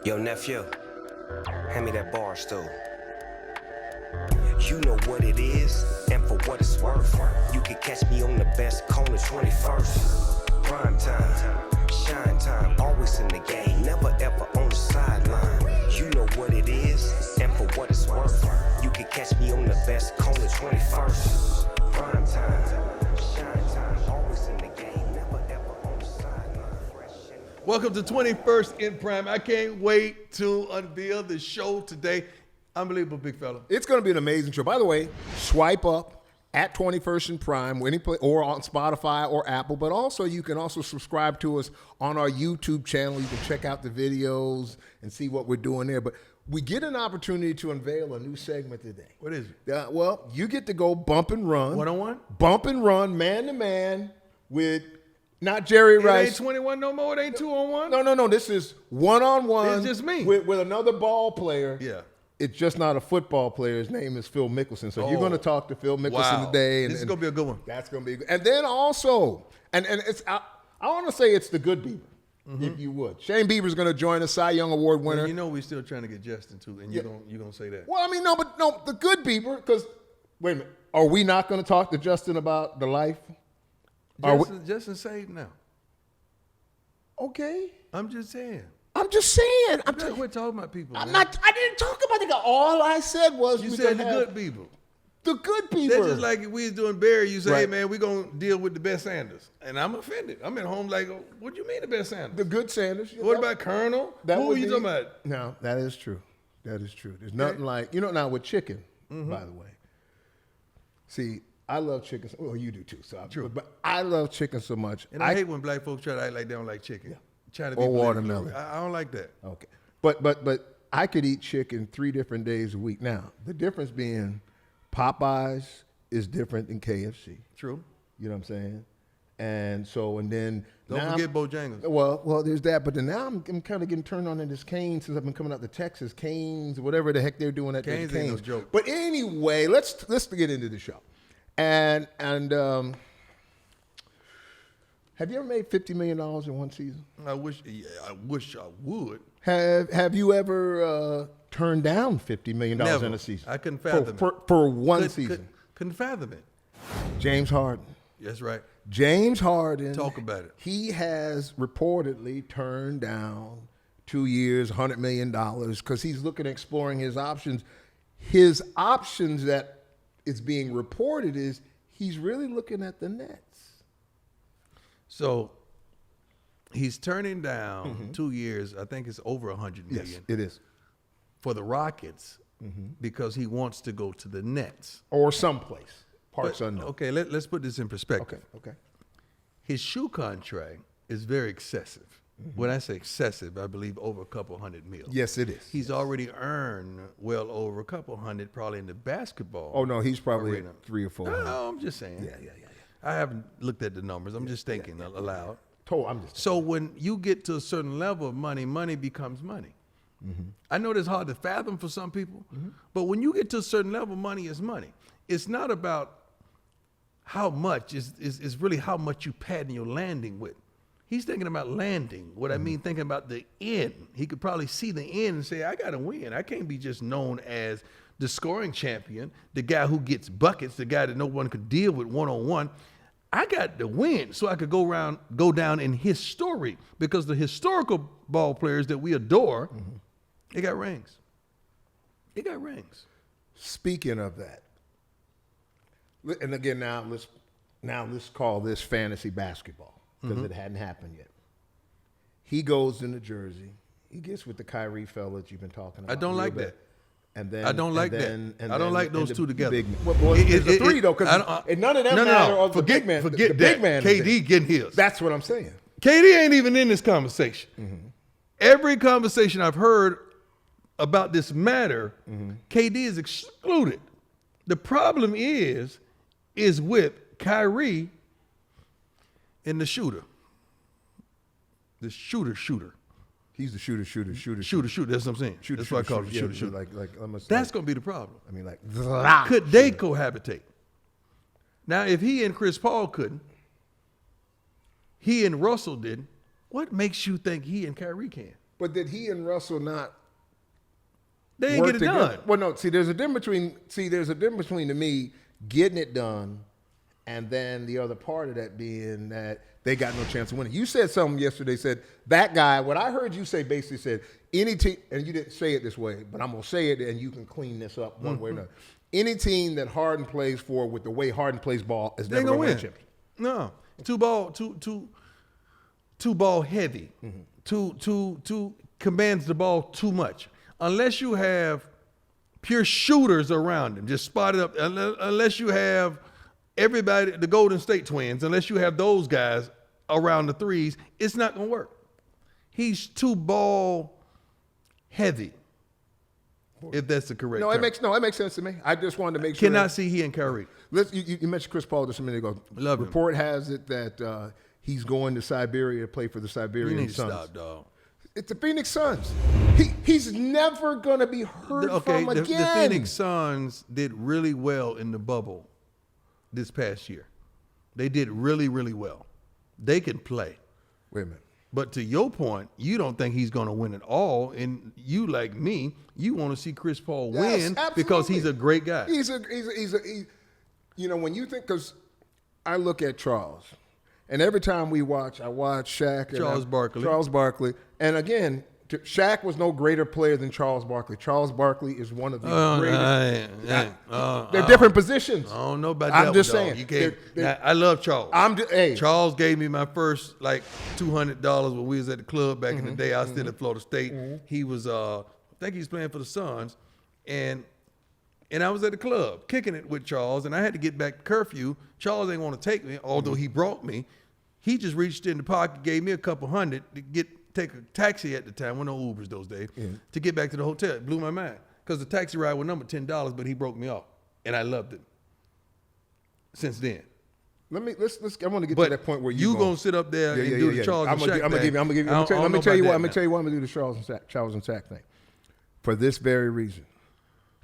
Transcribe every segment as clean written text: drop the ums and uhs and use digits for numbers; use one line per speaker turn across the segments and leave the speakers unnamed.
Yo, nephew, hand me that Barstool. You know what it is, and for what it's worth. You can catch me on the best corner 21st. Prime time, shine time, always in the game, never ever on the sideline. You know what it is, and for what it's worth. You can catch me on the best corner 21st. Prime time, shine time, always in the game, never ever on the sideline.
Welcome to 21st in Prime. I can't wait to unveil the show today. Unbelievable, big fella.
It's going to be an amazing show. By the way, swipe up at 21st in Prime, or on Spotify or Apple, but also you can also subscribe to us on our YouTube channel. You can check out the videos and see what we're doing there. But we get an opportunity to unveil a new segment today.
What is it?
Well, you get to go bump and run.
One-on-one?
Bump and run, man-to-man with not Jerry Rice.
It ain't 21 no more? It ain't 2-on-1?
No. This is one-on-one.
It's just me.
With another ball player.
Yeah.
It's just not a football player. His name is Phil Mickelson. So you're going to talk to Phil Mickelson today.
This is going to be a good one.
That's going to be good. And then also, and it's I want to say it's the good Bieber, if you would. Shane Bieber is going to join us, Cy Young Award winner.
And you know we're still trying to get Justin, too, and you're going to say that.
Well, I mean, no, the good Bieber, because, wait a minute, are we not going to talk to Justin about the life?
Justin saved now.
Okay.
I'm just saying.
I'm just saying.
We're talking about people.
I didn't talk about it. All I said was
You said the good people.
The good Bieber.
That's just like if we was doing Barry, you say, hey, man, we're going to deal with the best Sanders. And I'm offended. I'm at home like, what do you mean the best Sanders?
The good Sanders.
What about Colonel? Who are you talking about?
No, that is true. That is true. There's nothing like, now with chicken, by the way. See, I love chicken. Well, you do too. So true. But I love chicken so much.
And I hate when black folks try to act like they don't like chicken.
Yeah. Or watermelon.
I don't like that.
Okay. But I could eat chicken 3 different days a week. Now, the difference being Popeyes is different than KFC.
True.
You know what I'm saying? And then
don't forget Bojangles.
Well, there's that. But then now I'm kind of getting turned on to this Cane's since I've been coming out to Texas. Cane's, whatever the heck they're doing at
Cane's. Ain't no joke.
But anyway, let's get into the show. And have you ever made $50 million in one season?
I wish I would.
Have you ever turned down $50 million
Never.
in a season?
I couldn't fathom it.
For one season.
Couldn't fathom it.
James Harden.
That's right.
James Harden.
Talk about it.
He has reportedly turned down 2 years, $100 million, because he's looking at exploring his options. His options that is being reported is he's really looking at the Nets.
So he's turning down 2 years. I think it's over $100 million.
Yes, it is.
For the Rockets because he wants to go to the Nets.
Or someplace. Parts unknown.
Okay, let's put this in perspective.
Okay.
His shoe contract is very excessive. When I say excessive, I believe over a couple $100 million.
Yes, it is.
He's already earned well over a couple $100 probably in the basketball.
Oh, no, he's probably
arena.
3 or 4.
No, I'm just saying.
Yeah.
I haven't looked at the numbers. I'm just thinking aloud.
I'm just
So when you get to a certain level of money becomes money. I know that's hard to fathom for some people, but when you get to a certain level, money is money. It's not about how much, it's really how much you padding your landing with. He's thinking about landing. What I mean, thinking about the end. He could probably see the end and say, I got to win. I can't be just known as the scoring champion, the guy who gets buckets, the guy that no one could deal with one-on-one. I got to win so I could go down in history, because the historical ball players that we adore, they got rings. They got rings.
Speaking of that, and again, now let's call this fantasy basketball, because it hadn't happened yet. He goes into Jersey. He gets with the Kyrie fella that you've been talking about.
I don't like that.
And then
I don't like that. I don't like those two together.
It's a 3 though, because none of them matter.
No. Forget
the
that.
big man.
KD getting his.
That's what I'm saying.
KD ain't even in this conversation. Every conversation I've heard about this matter, KD is excluded. The problem is with Kyrie and the shooter. The shooter.
He's the shooter.
That's what I'm saying. That's why I call it shooter. That's going to be the problem.
I mean, like,
could they cohabitate? Now, if he and Chris Paul couldn't, he and Russell didn't, what makes you think he and Kyrie can?
But did he and Russell not?
They didn't get it done.
Well, no. There's a difference between to me getting it done, and then the other part of that being that they got no chance of winning. You said something yesterday. Said that guy. What I heard you say basically said any team, and you didn't say it this way, but I'm gonna say it, and you can clean this up one way or another. Any team that Harden plays for with the way Harden plays ball is never gonna win a championship.
No, too ball heavy. Too commands the ball too much. Unless you have pure shooters around him, just spotted up. Unless you have everybody, the Golden State Twins, unless you have those guys around the threes, it's not going to work. He's too ball heavy, if that's the correct term.
It makes sense to me. I just wanted to make sure.
Cannot see he and Kyrie.
You mentioned Chris Paul just a minute ago.
Love him.
Report has it that he's going to Siberia to play for the Siberian
You need to
Suns.
stop, dog.
It's the Phoenix Suns. He's never going to be heard from again.
The Phoenix Suns did really well in the bubble this past year. They did really, really well. They can play.
Wait a minute.
But to your point, you don't think he's going to win it all, and you, like me, you want to see Chris Paul win because he's a great guy.
He's when you think, because I look at Charles, and every time I watch Shaq. Charles Barkley. And again, Shaq was no greater player than Charles Barkley. Charles Barkley is one of the greatest. They're different positions.
I don't know about that.
I'm just
saying. I love Charles. Charles gave me my first $200 when we was at the club back in the day. I was still at Florida State. He was, I think he was playing for the Suns, and I was at the club kicking it with Charles, and I had to get back to curfew. Charles ain't want to take me, although he brought me. He just reached in the pocket, gave me a couple $100 to take a taxi at the time. There were no Ubers those days, to get back to the hotel. It blew my mind because the taxi ride was number $10, but he broke me off, and I loved it. Since then,
I want to get to that point where
you gonna sit up there and do the Charles and Shaq thing. Let me
tell you what I'm gonna do the Charles and Shaq thing. For this very reason,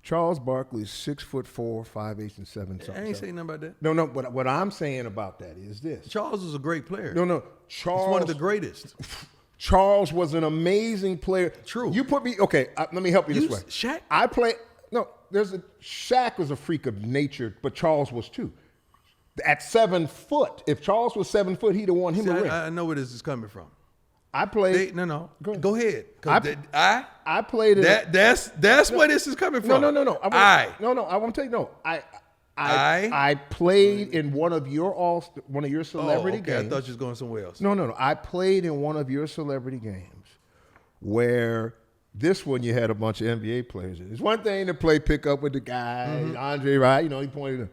Charles Barkley is 6'4", 5'8", and 7 something.
I ain't saying nothing about that.
No. What I'm saying about that is this:
Charles was a great player.
No. Charles,
he's one of the greatest.
Charles was an amazing player.
True.
You put me okay. Let me help you this way.
Shaq.
Shaq was a freak of nature, but Charles was too. At 7 foot, if Charles was 7 foot, he'd have won him a ring.
I know where this is coming from.
I played.
Go ahead.
I played it.
That's where this is coming from.
No. I want to tell you. No, I played in one of your celebrity games.
I thought you was going somewhere else.
No. I played in one of your celebrity games where this one you had a bunch of NBA players in. It's one thing to play pickup with the guy, Andre, right? He pointed.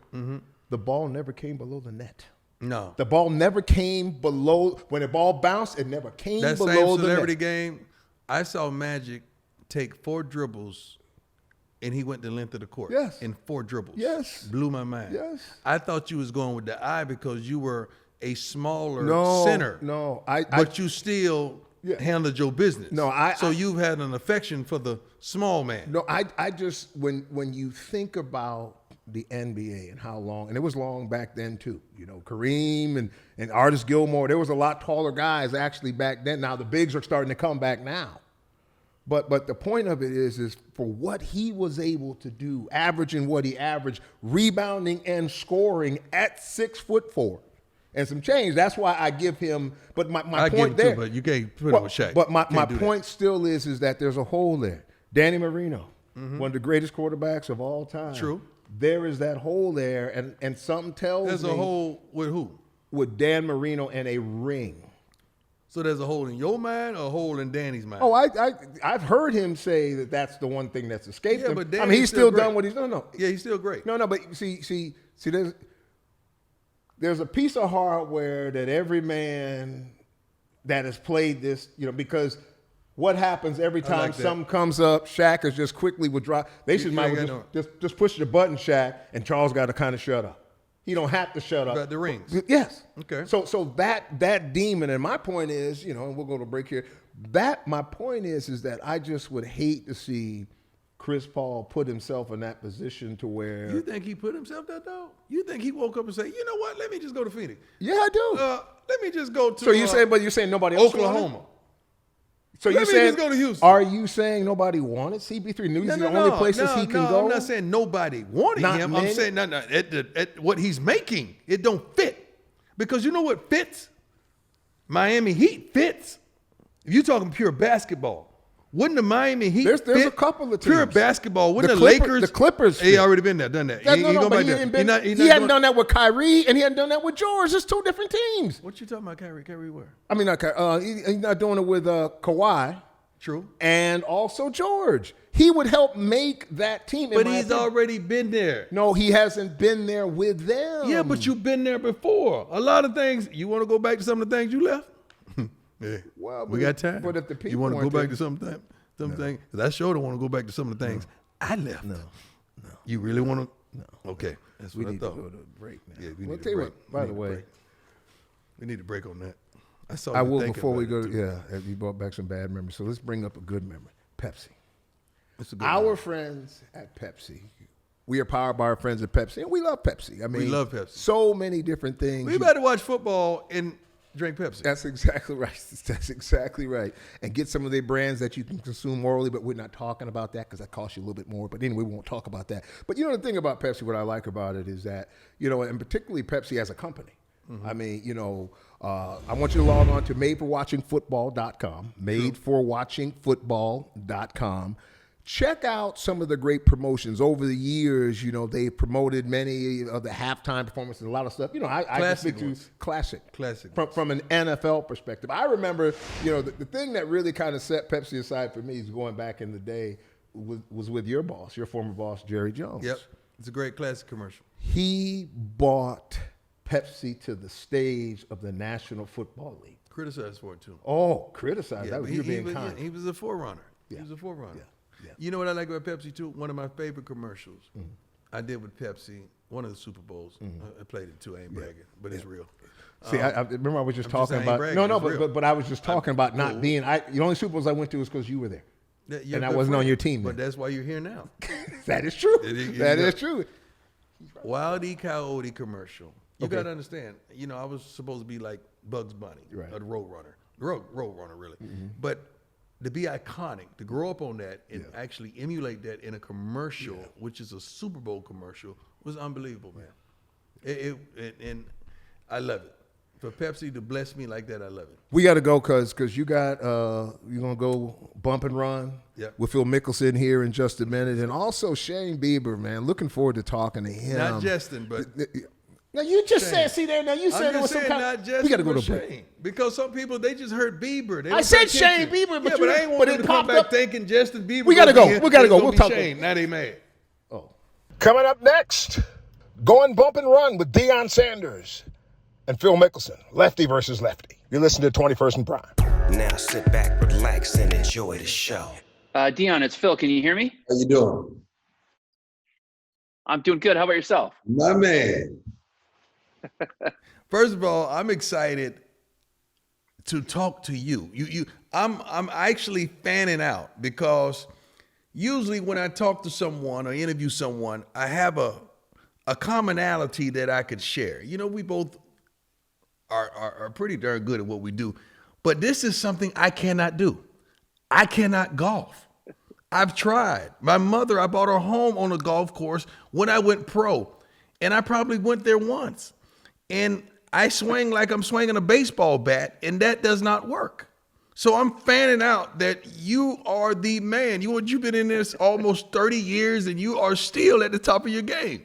The ball never came below the net.
No.
The ball never came below. When the ball bounced, it never came below the net.
That same celebrity game, I saw Magic take 4 dribbles, and he went the length of the court.
Yes.
In 4 dribbles.
Yes.
Blew my mind.
Yes.
I thought you was going with the eye because you were a smaller center.
No.
But you still handled your business. So you've had an affection for the small man.
No, I just, when you think about the NBA and how long, and it was long back then too. Kareem and Artis Gilmore, there was a lot taller guys actually back then. Now the bigs are starting to come back now. But the point of it is for what he was able to do, averaging what he averaged, rebounding and scoring at 6'4" and some change. That's why I give him. But my point there,
but you can't put him with Shaq.
But my point still is that there's a hole there. Danny Marino, one of the greatest quarterbacks of all time.
True.
There is that hole there, and something tells me.
There's a hole with who?
With Dan Marino and a ring.
So there's a hole in your mind or a hole in Danny's mind?
Oh, I've heard him say that that's the one thing that's escaped him.
But
he's still done what he's done. No.
Yeah, he's still great.
No, but see, there's a piece of hardware that every man that has played this, because what happens every time something comes up, Shaq is just quickly withdraw. They should just push the button, Shaq, and Charles got to kind of shut up. He don't have to shut up.
About the rings.
Yes.
Okay.
So that demon, and my point is, and we'll go to break here. My point is that I just would hate to see Chris Paul put himself in that position to where.
You think he put himself there, though? You think he woke up and say, you know what? Let me just go to Phoenix.
Yeah, I do.
Let me just go to.
So you're saying nobody else.
Oklahoma.
So
Let
you
me
saying
just go to Houston.
Are you saying nobody wanted CP3? These are the only places he can go.
I'm not saying nobody wanted
Not
him.
many?
I'm saying at what he's making, it don't fit. Because you know what fits? Miami Heat fits. If you're talking pure basketball, wouldn't the Miami Heat
There's
fit
a couple of
pure
teams.
basketball? Wouldn't the
Clippers-
Lakers?
the Clippers
He
fit.
already been there, done that.
But he hadn't done that with Kyrie, and he hadn't done that with George. It's two different teams.
What you talking about, Kyrie? Kyrie where?
I mean, he's not doing it with Kawhi.
True.
And also George. He would help make that team.
But he's already been there.
No, he hasn't been there with them.
Yeah, but you've been there before. A lot of things. You want to go back to some of the things you left? Yeah.
Well,
We got time.
but if the people
you want to go
want
back
to-
to some things? Things? 'Cause I sure don't want to go back to some of the things I left. No. You really want to? No. Okay. That's what
We
I
need to
thought.
go to a break now.
Yeah, we
Well,
need
tell
a
you
break.
what, by the way,
we need a break on that. I saw.
I
you
will
thinking
before we
about
go.
it, too.
Yeah, you brought back some bad memories. So let's bring up a good memory. Pepsi.
It's a good
Our
one.
friends at Pepsi. We are powered by our friends at Pepsi, and we love Pepsi. I mean,
love Pepsi.
So many different things.
We better watch football and drink Pepsi.
That's exactly right. That's exactly right. And get some of their brands that you can consume orally, but we're not talking about that because that costs you a little bit more. But anyway, we won't talk about that. But you know, the thing about Pepsi, what I like about it is that, you know, and particularly Pepsi as a company. I mean, you know, I want you to log on to madeforwatchingfootball.com, madeforwatchingfootball.com. Check out some of the great promotions. Over the years, you know, they promoted many of the halftime performances, a lot of stuff. You know, I can speak to classic from an NFL perspective. I remember, you know, the thing that really kind of set Pepsi aside for me is going back in the day was with your boss, your former boss, Jerry Jones.
Yep, it's a great classic commercial.
He brought Pepsi to the stage of the National Football League.
Criticized for it too.
Oh, criticized.
Yeah,
That was you being kind.
He was a forerunner.
Yeah.
He was a forerunner.
Yeah. Yeah.
You know what I like about Pepsi too? One of my favorite commercials I did with Pepsi, one of the Super Bowls. I played it too. I ain't bragging, but it's real.
See, I remember I was just
I'm
talking
just saying,
about
bragging, it's real.
but I was just talking about not being. The only Super Bowls I went to was because you were there,
You're
and
a
I
good
wasn't on
friend,
your team.
But
then.
that's why you're here now.
That is true. That
go.
is true.
Wild E. Coyote commercial. You
Okay.
got to understand, you know, I was supposed to be like Bugs Bunny,
Right.
or the Road Runner. Road Runner, really. But to be iconic, to grow up on that and actually emulate that in a commercial, which is a Super Bowl commercial, was unbelievable, man. And I love it. For Pepsi to bless me like that, I love it.
We got to go because you got you're gonna go bump and run.
Yep.
With Phil Mickelson here in just a minute, and also Shane Bieber, man. Looking forward to talking to him.
Not Justin, but
Now you just
Shane.
said, see there. Now you said
I'm
there was
just
some
saying
kind.
not Justin,
We got to go
but
to break.
Shane. Because some people, they just heard Bieber. They
I
don't
said
pay
Shane
attention.
Bieber, but
yeah,
you-
but I ain't
but
want
it
them to come
popped
back
up.
thinking Justin Bieber.
We gotta
gonna
go.
be here.
We gotta
It's
go.
gonna
We'll
be
talk.
Shane. Now they mad.
Oh.
Coming up next, going bump and run with Deion Sanders and Phil Mickelson, lefty versus lefty. You're listening to 21st and Prime.
Now sit back, relax, and enjoy the show.
Dion, it's Phil. Can you hear me?
How you doing?
I'm doing good. How about yourself?
My man.
First of all, I'm excited to talk to you. I'm actually fanning out because usually when I talk to someone or interview someone, I have a commonality that I could share. You know, we both are pretty darn good at what we do, but this is something I cannot do. I cannot golf. I've tried. My mother, I bought her home on a golf course when I went pro, and I probably went there once. And I swing like I'm swinging a baseball bat, and that does not work. So I'm fanning out that you are the man. You've been in this almost 30 years, and you are still at the top of your game.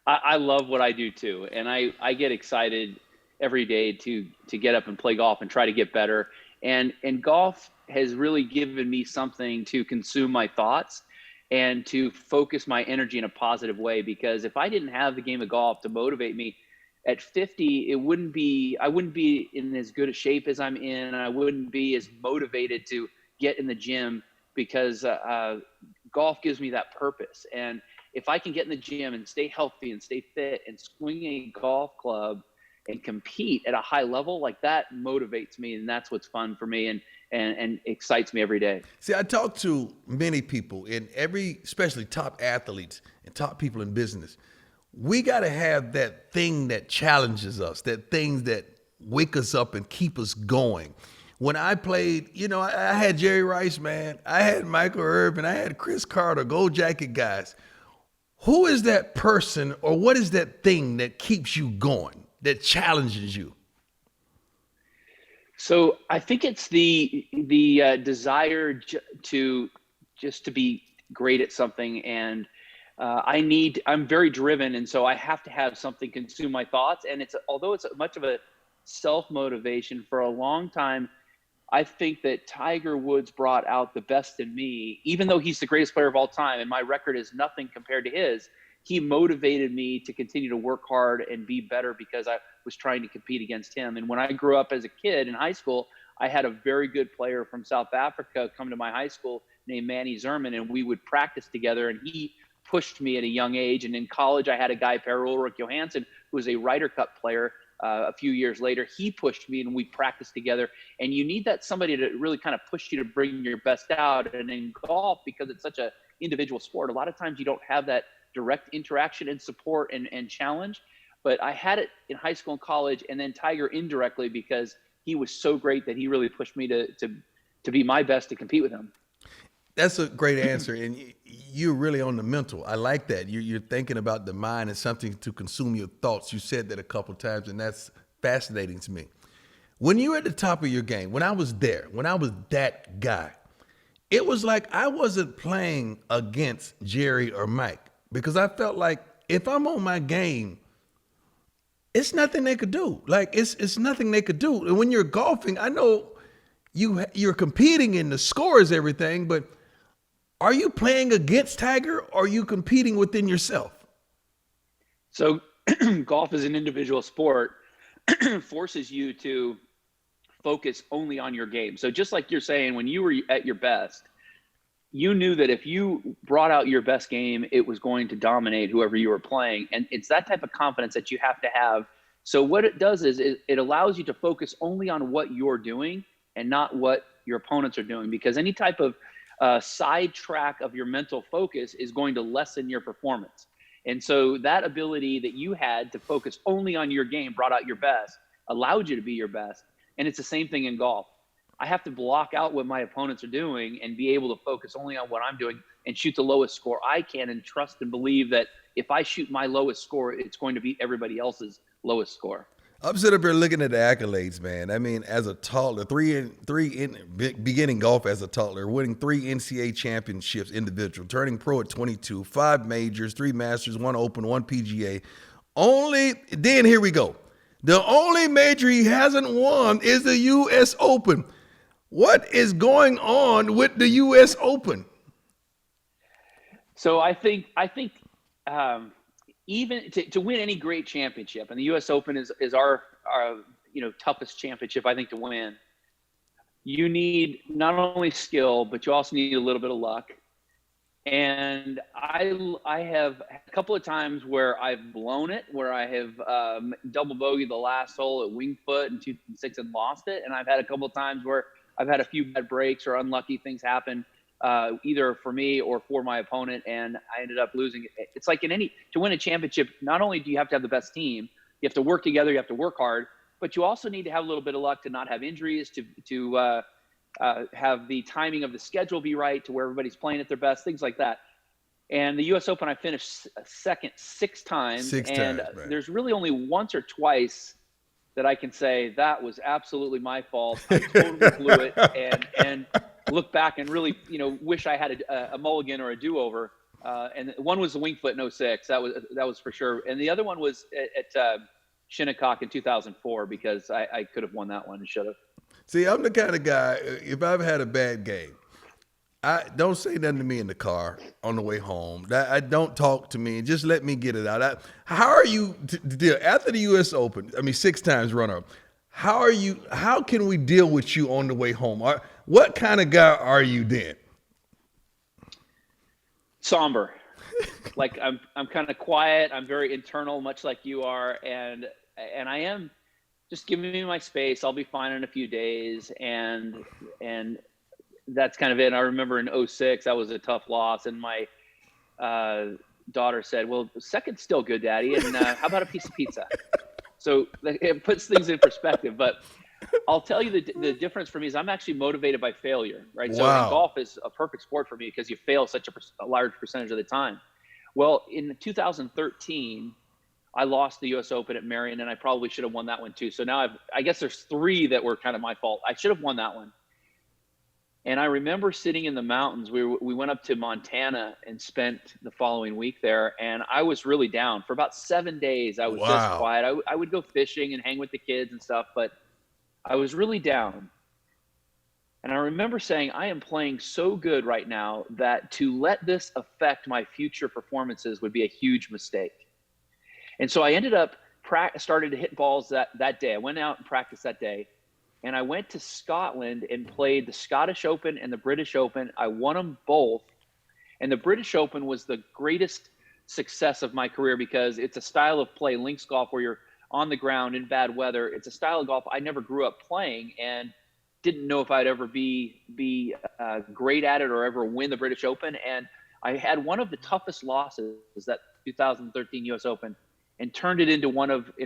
I love what I do too, and I get excited every day to get up and play golf and try to get better. And golf has really given me something to consume my thoughts and to focus my energy in a positive way. Because if I didn't have the game of golf to motivate me at 50, I wouldn't be in as good a shape as I'm in. I wouldn't be as motivated to get in the gym because golf gives me that purpose. And if I can get in the gym and stay healthy and stay fit and swing a golf club and compete at a high level, like that motivates me, and that's what's fun for me and excites me every day.
See, I talk to many people, and especially top athletes and top people in business. We got to have that thing that challenges us, that things that wake us up and keep us going. when I played, I had Jerry Rice, man. I had Michael Irvin. I had Chris Carter, Gold Jacket guys. Who is that person or what is that thing that keeps you going, that challenges you?
So I think it's the desire to be great at something, and I'm very driven, and so I have to have something consume my thoughts. And although it's much of a self-motivation, for a long time, I think that Tiger Woods brought out the best in me, even though he's the greatest player of all time, and my record is nothing compared to his. He motivated me to continue to work hard and be better because I was trying to compete against him. And when I grew up as a kid in high school, I had a very good player from South Africa come to my high school named Manny Zerman, and we would practice together, and he pushed me at a young age. And in college, I had a guy, Per Ulrich Johansson, who was a Ryder Cup player. A few years later, he pushed me, and we practiced together. And you need that somebody to really kind of push you to bring your best out. And in golf, because it's such a individual sport, a lot of times you don't have that direct interaction and support and challenge. But I had it in high school and college, and then Tiger indirectly, because he was so great that he really pushed me to be my best to compete with him.
That's a great answer, and you're really on the mental. I like that. You're thinking about the mind and something to consume your thoughts. You said that a couple of times, and that's fascinating to me. When you're at the top of your game, when I was there, when I was that guy, it was like I wasn't playing against Jerry or Mike, because I felt like if I'm on my game, it's nothing they could do. Like it's nothing they could do. And when you're golfing, I know you're competing and the score is everything, but are you playing against Tiger or are you competing within yourself?
So golf is an individual sport, forces you to focus only on your game. So just like you're saying, when you were at your best, you knew that if you brought out your best game, it was going to dominate whoever you were playing. And it's that type of confidence that you have to have. So what it does is it allows you to focus only on what you're doing and not what your opponents are doing, because any type of sidetrack of your mental focus is going to lessen your performance. And so that ability that you had to focus only on your game, brought out your best, allowed you to be your best. And it's the same thing in golf. I have to block out what my opponents are doing and be able to focus only on what I'm doing and shoot the lowest score I can, and trust and believe that if I shoot my lowest score, it's going to be everybody else's lowest score.
I'm sitting up here looking at the accolades, man. I mean, as a toddler, beginning golf as a toddler, winning 3 NCAA championships individual, turning pro at 22, 5 majors, 3 masters, 1 open, 1 PGA. Then here we go. The only major he hasn't won is the U.S. Open. What is going on with the U.S. Open?
So I think even to win any great championship, and the U.S. Open is our toughest championship, I think, to win, you need not only skill, but you also need a little bit of luck. And I have a couple of times where I've blown it, where I have double bogeyed the last hole at Winged Foot in 2006 and lost it. And I've had a couple of times where I've had a few bad breaks or unlucky things happen, either for me or for my opponent, and I ended up losing. It's like to win a championship, not only do you have to have the best team, you have to work together, you have to work hard, but you also need to have a little bit of luck to not have injuries, to have the timing of the schedule be right, to where everybody's playing at their best, things like that. And the U.S. Open, I finished second 6 times. Right. There's really only once or twice that I can say that was absolutely my fault. I totally blew it, and look back and really, wish I had a mulligan or a do-over. And one was the Winged Foot in 2006. That was for sure. And the other one was at Shinnecock in 2004, because I could have won that one and should have.
See, I'm the kind of guy, if I've had a bad game, I don't say nothing to me in the car on the way home. I don't talk to me. Just let me get it out. How are you after the U.S. Open? I mean, 6 times runner-up. How can we deal with you on the way home? What kind of guy are you then?
Somber. Like I'm kind of quiet. I'm very internal, much like you are, and I am. Just give me my space. I'll be fine in a few days, and that's kind of it. And I remember in 2006, that was a tough loss, and my daughter said, "Well, second's still good, Daddy, and how about a piece of pizza?" So it puts things in perspective. But I'll tell you the difference for me is I'm actually motivated by failure, right? So
Wow.
golf is a perfect sport for me because you fail such a large percentage of the time. Well, in 2013, I lost the U.S. Open at Marion, and I probably should have won that one too. So now I guess there's 3 that were kind of my fault. I should have won that one. And I remember sitting in the mountains. We went up to Montana and spent the following week there, and I was really down. For about 7 days, I was just
Wow.
quiet. I would go fishing and hang with the kids and stuff, but I was really down. And I remember saying, I am playing so good right now that to let this affect my future performances would be a huge mistake. And so I ended up started to hit balls that day. I went out and practiced that day. And I went to Scotland and played the Scottish Open and the British Open. I won them both. And the British Open was the greatest success of my career because it's a style of play, links golf, where you're on the ground in bad weather. It's a style of golf I never grew up playing and didn't know if I'd ever be great at it or ever win the British Open. And I had one of the toughest losses, that 2013 U.S. Open, and turned it into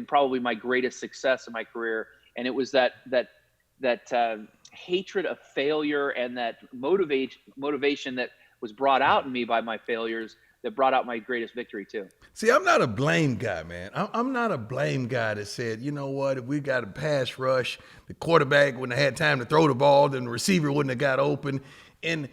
probably my greatest success in my career. And it was that hatred of failure and that motivation that was brought out in me by my failures that brought out my greatest victory too.
See, I'm not a blame guy, man. I'm not a blame guy that said, you know what, if we got a pass rush, the quarterback wouldn't have had time to throw the ball, then the receiver wouldn't have got open. And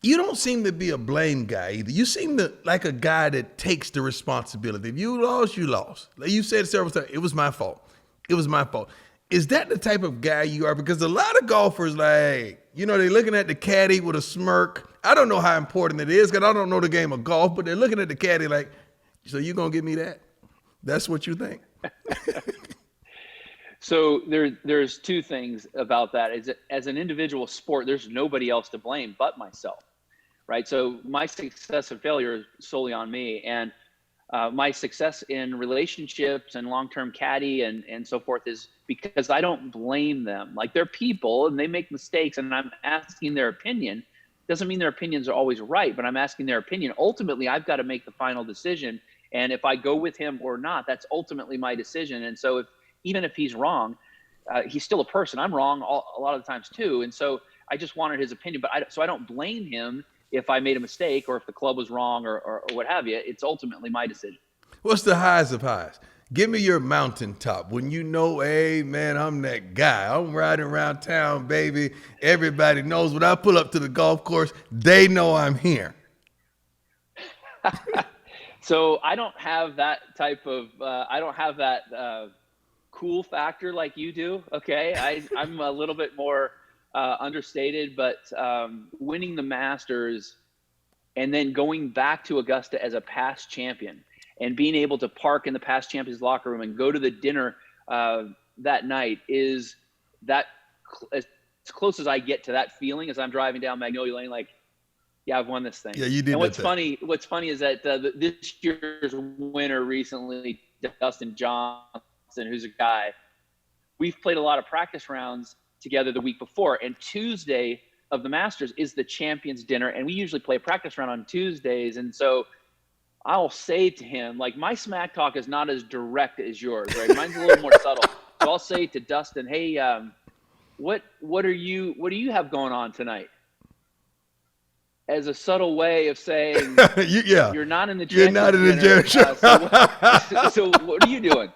you don't seem to be a blame guy either. You seem like a guy that takes the responsibility. If you lost, you lost. Like you said several times, it was my fault. It was my fault. Is that the type of guy you are? Because a lot of golfers, they're looking at the caddy with a smirk. I don't know how important it is because I don't know the game of golf, but they're looking at the caddy like, so you going to give me that? That's what you think?
So there's 2 things about that. As an individual sport, there's nobody else to blame but myself, right? So my success and failure is solely on me. And my success in relationships and long-term caddy and so forth is because I don't blame them. Like, they're people and they make mistakes, and I'm asking their opinion. Doesn't mean their opinions are always right, but I'm asking their opinion. Ultimately, I've got to make the final decision. And if I go with him or not, that's ultimately my decision. And so even if he's wrong, he's still a person. I'm wrong a lot of the times too. And so I just wanted his opinion, but I don't blame him if I made a mistake or if the club was wrong or what have you. It's ultimately my decision.
What's the highs of highs? Give me your mountaintop when you know, hey, man, I'm that guy. I'm riding around town, baby. Everybody knows when I pull up to the golf course, they know I'm here.
So I don't have that type of cool factor like you do. Okay. I'm a little bit more understated, but winning the Masters and then going back to Augusta as a past champion and being able to park in the past champion's locker room and go to the dinner that night is that as close as I get to that feeling as I'm driving down Magnolia Lane, like, yeah, I've won this thing.
Yeah, you did.
And what's funny is that this year's winner recently, Dustin Johnson, who's a guy, we've played a lot of practice rounds together the week before, and Tuesday of the Masters is the champions dinner, and we usually play a practice round on Tuesdays. And so I'll say to him, like, my smack talk is not as direct as yours, right? Mine's a little more subtle. So I'll say to Dustin, hey, what do you have going on tonight? As a subtle way of saying, you're not in the championship. So what are you doing?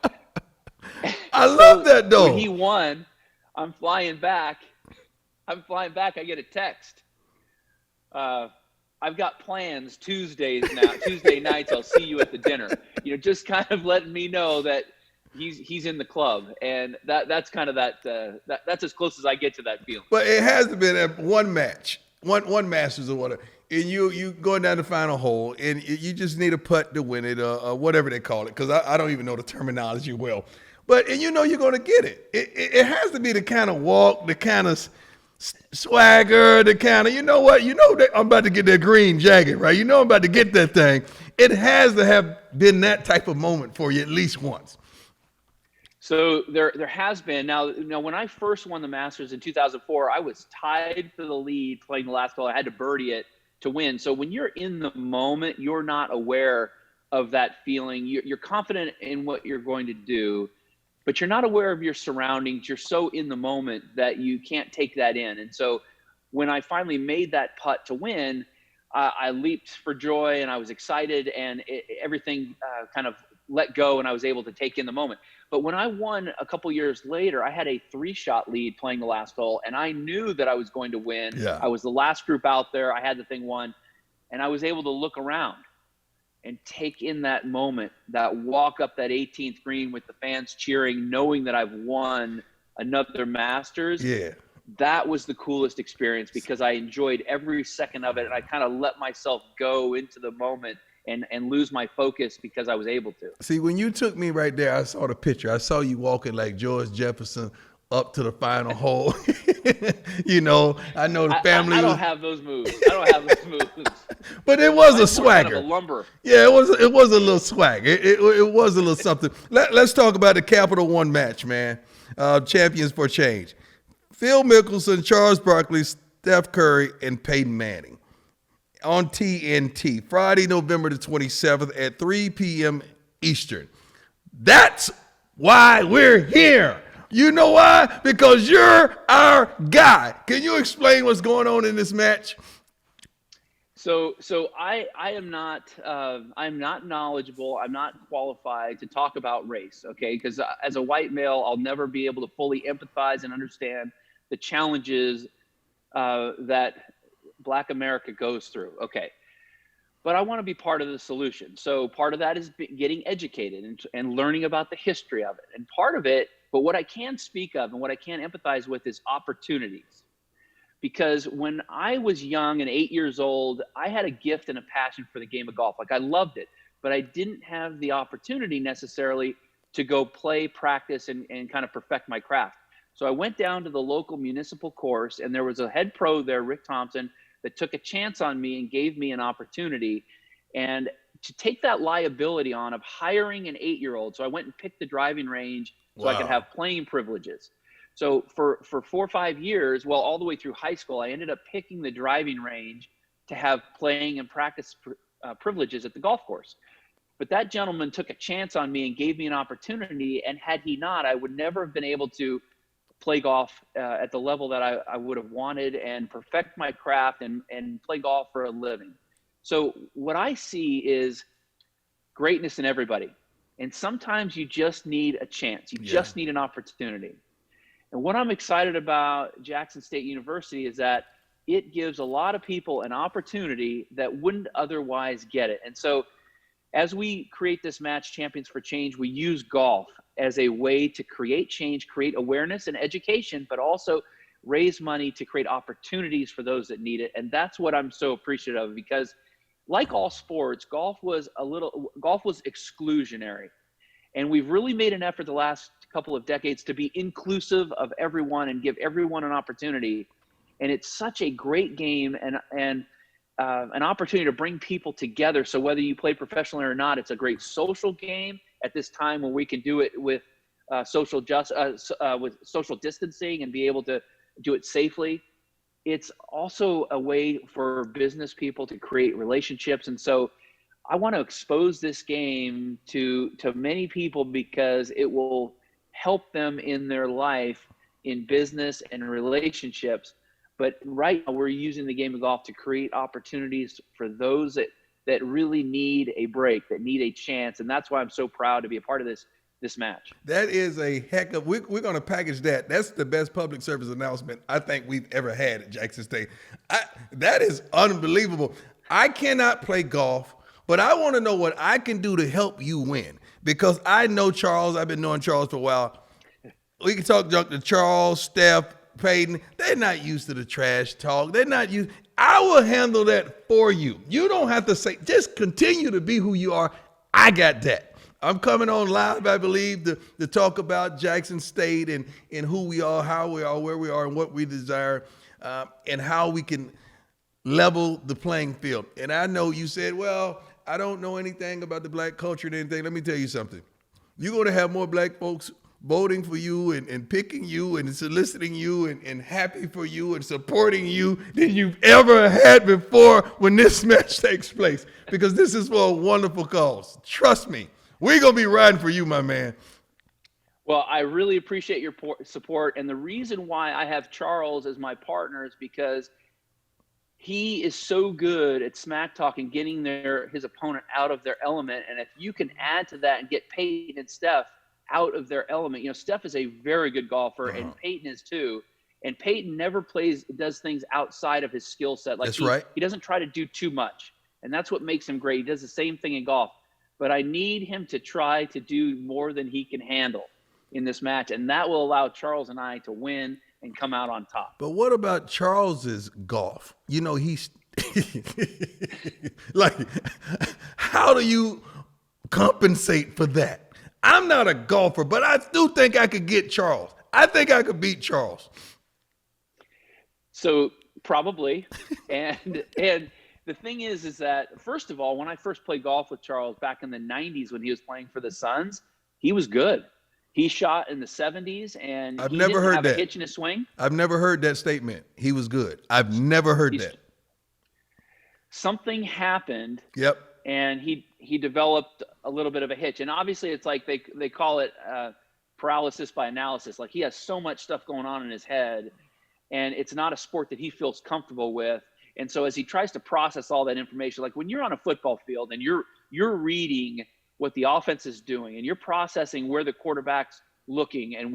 I love that, though.
When he won, I'm flying back. I get a text. I've got plans Tuesday nights. I'll see you at the dinner. Just kind of letting me know that he's in the club, and that's kind of that's as close as I get to that feeling.
But it has to be that one match, one Masters or whatever, and you going down the final hole, and you just need a putt to win it, or whatever they call it, because I don't even know the terminology well. But you're going to get it. It has to be the kind of walk, the kind of swagger, the kind of, that I'm about to get that green jacket, right? I'm about to get that thing. It has to have been that type of moment for you at least once.
So there has been. Now, when I first won the Masters in 2004, I was tied for the lead playing the last hole. I had to birdie it to win. So when you're in the moment, you're not aware of that feeling. You're confident in what you're going to do. but you're not aware of your surroundings. You're so in the moment that you can't take that in. And so when I finally made that putt to win, I leaped for joy and I was excited, and everything kind of let go, and I was able to take in the moment. But when I won a couple years later, I had a 3-shot lead playing the last hole, and I knew that I was going to win.
Yeah.
I was the last group out there. I had the thing won, and I was able to look around and take in that moment, that walk up that 18th green with the fans cheering, knowing that I've won another Masters.
Yeah.
That was the coolest experience because I enjoyed every second of it, and I kind of let myself go into the moment and lose my focus because I was able to.
See, when you took me right there, I saw the picture. I saw you walking like George Jefferson up to the final hole. You know, I know the family.
I don't have those moves. I don't have those moves.
But it was a
More
swagger.
kind of a lumber.
Yeah, it was a little swag. It was a little something. Let's talk about the Capital One match, man. Champions for Change. Phil Mickelson, Charles Barkley, Steph Curry, and Peyton Manning on TNT, Friday, November the 27th at 3 p.m. Eastern. That's why we're here. You know why? Because you're our guy. Can you explain what's going on in this match?
So I am not I'm not knowledgeable. I'm not qualified to talk about race, okay? Because as a white male, I'll never be able to fully empathize and understand the challenges that Black America goes through. Okay. But I want to be part of the solution. So part of that is getting educated and learning about the history of it. And part of it, but what I can speak of and what I can empathize with is opportunities. Because when I was young and 8 years old, I had a gift and a passion for the game of golf. Like I loved it, but I didn't have the opportunity necessarily to go play, practice, and kind of perfect my craft. So I went down to the local municipal course, and there was a head pro there, Rick Thompson, that took a chance on me and gave me an opportunity. And to take that liability on of hiring an 8-year-old, so I went and picked the driving range so I could have playing privileges. So for 4 or 5 years, well, all the way through high school, I ended up picking the driving range to have playing and practice privileges at the golf course. But that gentleman took a chance on me and gave me an opportunity. And had he not, I would never have been able to play golf at the level that I would have wanted and perfect my craft and play golf for a living. So what I see is greatness in everybody. And sometimes you just need a chance. You just need an opportunity. And what I'm excited about Jackson State University is that it gives a lot of people an opportunity that wouldn't otherwise get it. And so as we create this match, Champions for Change, we use golf as a way to create change, create awareness and education, but also raise money to create opportunities for those that need it. And that's what I'm so appreciative of, because like all sports, golf was exclusionary. And we've really made an effort the last couple of decades to be inclusive of everyone and give everyone an opportunity. And it's such a great game and an opportunity to bring people together. So whether you play professionally or not, it's a great social game at this time when we can do it with social distancing and be able to do it safely. It's also a way for business people to create relationships. And so I want to expose this game to many people because it will help them in their life in business and relationships. But right now we're using the game of golf to create opportunities for those that really need a break, that need a chance. And that's why I'm so proud to be a part of this match.
That is a heck of, we're going to package that. That's the best public service announcement I think we've ever had at Jackson State. That is unbelievable. I cannot play golf, but I want to know what I can do to help you win, because I know Charles. I've been knowing Charles for a while. We can talk to Charles, Steph, Peyton. They're not used to the trash talk. They're not used. I will handle that for you. You don't have to say, just continue to be who you are. I got that. I'm coming on live, I believe, to talk about Jackson State and who we are, how we are, where we are, and what we desire, and how we can level the playing field. And I know you said, well, I don't know anything about the black culture and anything. Let me tell you something. You're going to have more black folks voting for you and picking you and soliciting you and happy for you and supporting you than you've ever had before when this match takes place, because this is for a wonderful cause. Trust me, we're going to be riding for you, my man.
Well, I really appreciate your support. And the reason why I have Charles as my partner is because he is so good at smack talk and getting his opponent out of their element. And if you can add to that and get Peyton and Steph out of their element, Steph is a very good golfer and Peyton is too. And Peyton never does things outside of his skill set. Like
That's right.
He doesn't try to do too much. And that's what makes him great. He does the same thing in golf. But I need him to try to do more than he can handle in this match. And that will allow Charles and I to win and come out on top.
But what about Charles's golf? He's like, how do you compensate for that? I'm not a golfer, but I do think I could get Charles. I think I could beat Charles.
So probably. And the thing is that, first of all, when I first played golf with Charles back in the 90s when he was playing for the Suns, he was good. He shot in the 70s, and
I've
he
never
didn't
heard
have
that.
a hitch in his swing.
I've never heard that statement. He was good. I've never heard that.
Something happened.
Yep.
And he developed a little bit of a hitch. And obviously it's like they call it paralysis by analysis. Like he has so much stuff going on in his head, and it's not a sport that he feels comfortable with. And so as he tries to process all that information, like when you're on a football field and you're reading what the offense is doing and you're processing where the quarterback's looking and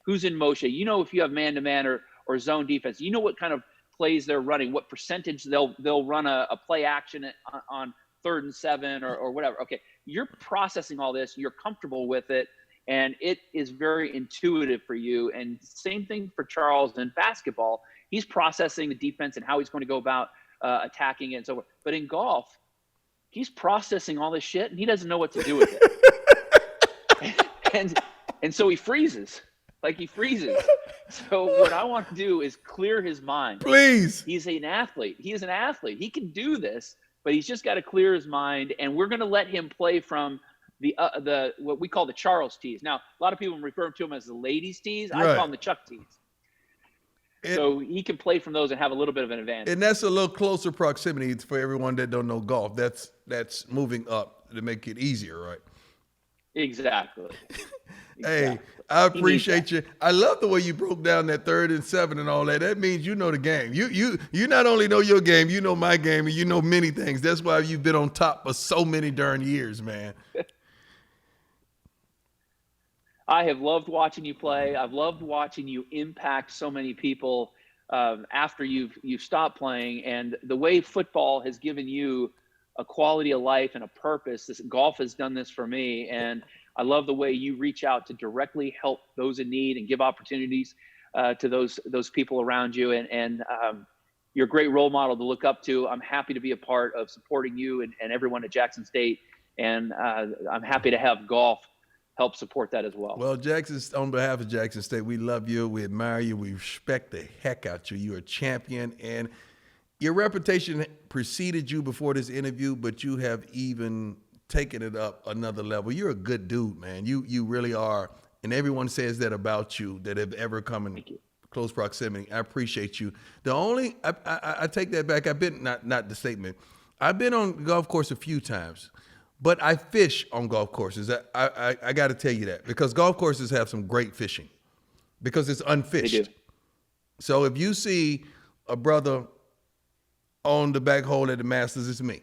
who's in motion, if you have man-to-man or zone defense, what kind of plays they're running, what percentage they'll run a play action on 3rd and 7 or whatever. Okay, you're processing all this, you're comfortable with it, and it is very intuitive for you. And same thing for Charles in basketball. He's processing the defense and how he's going to go about attacking it and so forth. But in golf, he's processing all this shit and he doesn't know what to do with it. and so he freezes. So what I want to do is clear his mind.
Please.
He's an athlete. He is an athlete. He can do this, but he's just got to clear his mind. And we're going to let him play from the what we call the Charles tees. Now, a lot of people refer to him as the ladies tees. I call them the Chuck tees. So he can play from those and have a little bit of an advantage.
And that's a little closer proximity for everyone that don't know golf. That's moving up to make it easier, right?
Exactly.
Hey, I appreciate you. I love the way you broke down that 3rd and 7 and all that. That means you know the game. You not only know your game, you know my game, and you know many things. That's why you've been on top for so many darn years, man.
I have loved watching you play. I've loved watching you impact so many people after you've stopped playing. And the way football has given you a quality of life and a purpose, golf has done this for me. And I love the way you reach out to directly help those in need and give opportunities to those people around you. And you're a great role model to look up to. I'm happy to be a part of supporting you and everyone at Jackson State. And I'm happy to have golf help support that as well.
Well, on behalf of Jackson State, we love you, we admire you, we respect the heck out you. You're a champion, and your reputation preceded you before this interview, but you have even taken it up another level. You're a good dude, man. You really are, and everyone says that about you that have ever come in close proximity. I appreciate you. I take that back. I've been, not the statement. I've been on the golf course a few times. But I fish on golf courses. I got to tell you that, because golf courses have some great fishing because it's unfished.
They do.
So if you see a brother on the back hole at the Masters, it's me.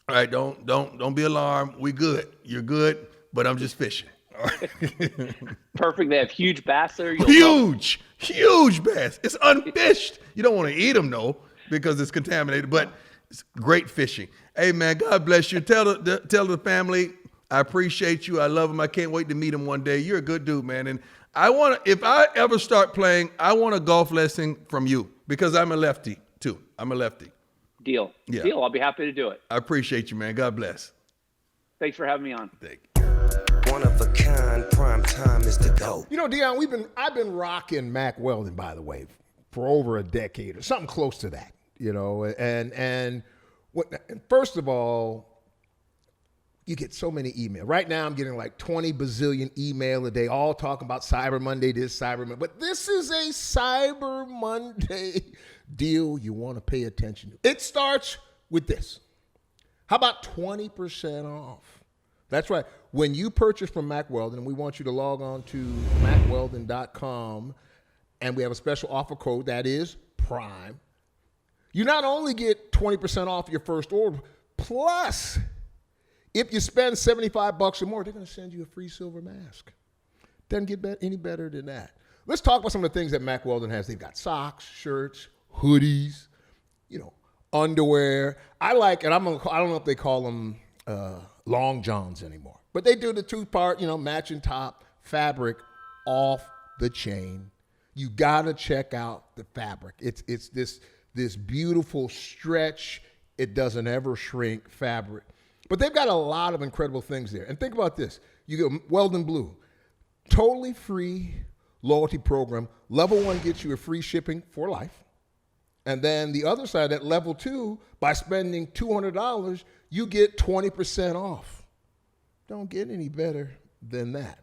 All right, don't be alarmed. We good. You're good, but I'm just fishing. All right.
Perfect. They have huge bass there.
Huge bass. It's unfished. You don't want to eat them though because it's contaminated, but it's great fishing. Hey, man, God bless you. Tell the family I appreciate you. I love them. I can't wait to meet them one day. You're a good dude, man. And if I ever start playing, I want a golf lesson from you because I'm a lefty, too. I'm a lefty.
Deal.
Yeah.
Deal. I'll be happy to do it.
I appreciate you, man. God bless.
Thanks for having me on.
Thank you.
One of a kind, prime time is to go.
Deion, I've been rocking Mack Weldon, by the way, for over a decade or something close to that, and first of all, you get so many emails. Right now, I'm getting like 20 bazillion email a day, all talking about Cyber Monday, Cyber Monday. But this is a Cyber Monday deal you want to pay attention to. It starts with this. How about 20% off? That's right. When you purchase from Mack Weldon, we want you to log on to MackWeldon.com, and we have a special offer code that is PRIME. You not only get 20% off your first order, plus if you spend $75 or more, they're going to send you a free silver mask. Doesn't get any better than that. Let's talk about some of the things that Mack Weldon has. They've got socks, shirts, hoodies, underwear. I don't know if they call them long johns anymore, but they do the two-part, matching top fabric off the chain. You gotta check out the fabric. It's this beautiful stretch. It doesn't ever shrink fabric, but they've got a lot of incredible things there. And think about this: you get Weldon Blue, totally free loyalty program. Level 1 gets you a free shipping for life. And then the other side, at level 2, by spending $200, you get 20% off. Don't get any better than that.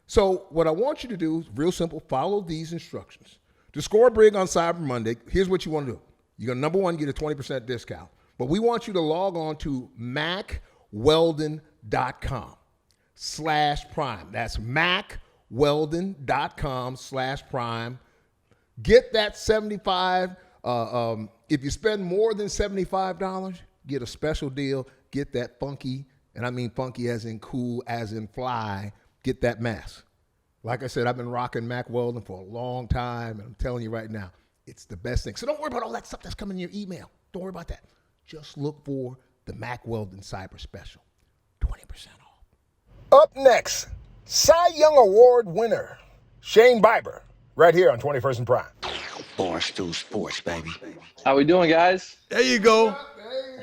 So what I want you to do is real simple. Follow these instructions. To score big on Cyber Monday, here's what you want to do. You're going to, number one, get a 20% discount. But we want you to log on to MackWeldon.com/prime. That's MackWeldon.com/prime. Get that 75. If you spend more than $75, get a special deal. Get that funky, and I mean funky as in cool, as in fly. Get that mask. Like I said, I've been rocking Mack Weldon for a long time, and I'm telling you right now, it's the best thing. So don't worry about all that stuff that's coming in your email. Don't worry about that. Just look for the Mack Weldon Cyber Special. 20% off.
Up next, Cy Young Award winner, Shane Bieber, right here on 21st and Prime.
Barstool Sports, baby.
How we doing, guys?
There you go.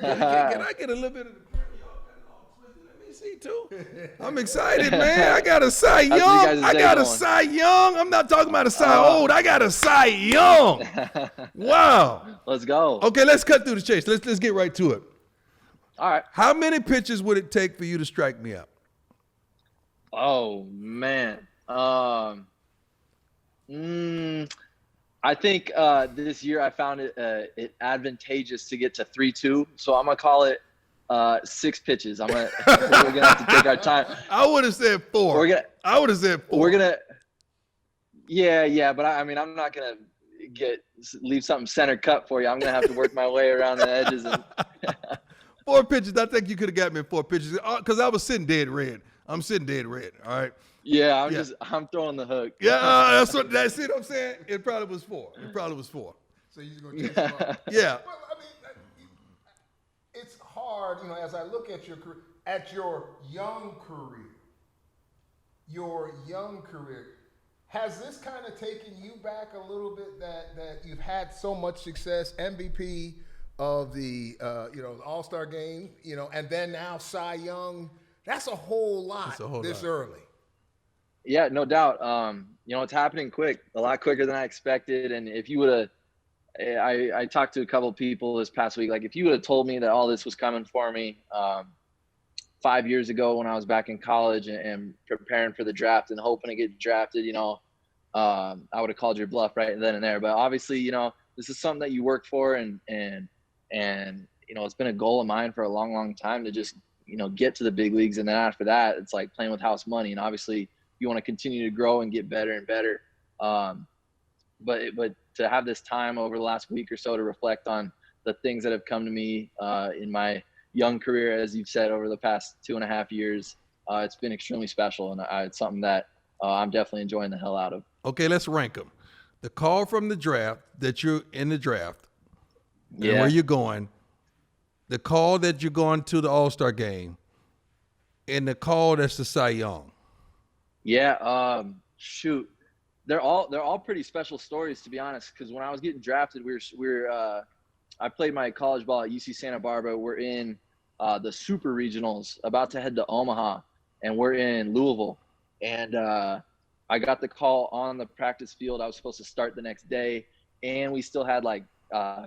Can I get a little bit of the cream? Y'all got it all twisted. Let me see, too. I'm excited, man. I got a Cy Young. I got a Cy Young. I'm not talking about a Cy Old. I got a Cy Young. Wow.
Let's go.
Okay, let's cut through the chase. Let's get right to it.
All right.
How many pitches would it take for you to strike me out?
Oh, man. I think this year I found it advantageous to get to 3-2. So I'm going to call it 6 pitches. We're going to have to take our time.
I would have said 4. I would have said 4.
We're going to – yeah. But, I'm not going to leave something center cut for you. I'm going to have to work my way around the edges.
4 pitches. I think you could have got me in 4 pitches because I was sitting dead red. I'm sitting dead red, all right?
Yeah, I'm throwing the hook.
Yeah, that's it. I'm saying it probably was 4.
So you're going to chase them up.
Yeah.
Well, I mean, it's hard, as I look at your career, young career, has this kind of taken you back a little bit that you've had so much success, MVP of the All-Star game, and then now Cy Young? That's a whole lot early.
Yeah, no doubt. It's happening quick, a lot quicker than I expected. And if you would have, I talked to a couple of people this past week, like if you would have told me that all this was coming for me 5 years ago when I was back in college and preparing for the draft and hoping to get drafted, I would have called your bluff right then and there. But obviously, this is something that you work for and it's been a goal of mine for a long, long time to just, get to the big leagues. And then after that, it's like playing with house money. And obviously you want to continue to grow and get better and better. But to have this time over the last week or so to reflect on the things that have come to me in my young career, as you've said, over the past 2.5 years, it's been extremely special. And it's something that I'm definitely enjoying the hell out of.
Okay, let's rank them. The call from the draft, that you're in the draft, and where you're going, the call that you're going to the All-Star game, and the call that's the Cy Young.
Yeah, shoot, they're all pretty special stories, to be honest. Because when I was getting drafted, I played my college ball at UC Santa Barbara. We're in the Super Regionals, about to head to Omaha, and we're in Louisville. And I got the call on the practice field. I was supposed to start the next day, and we still had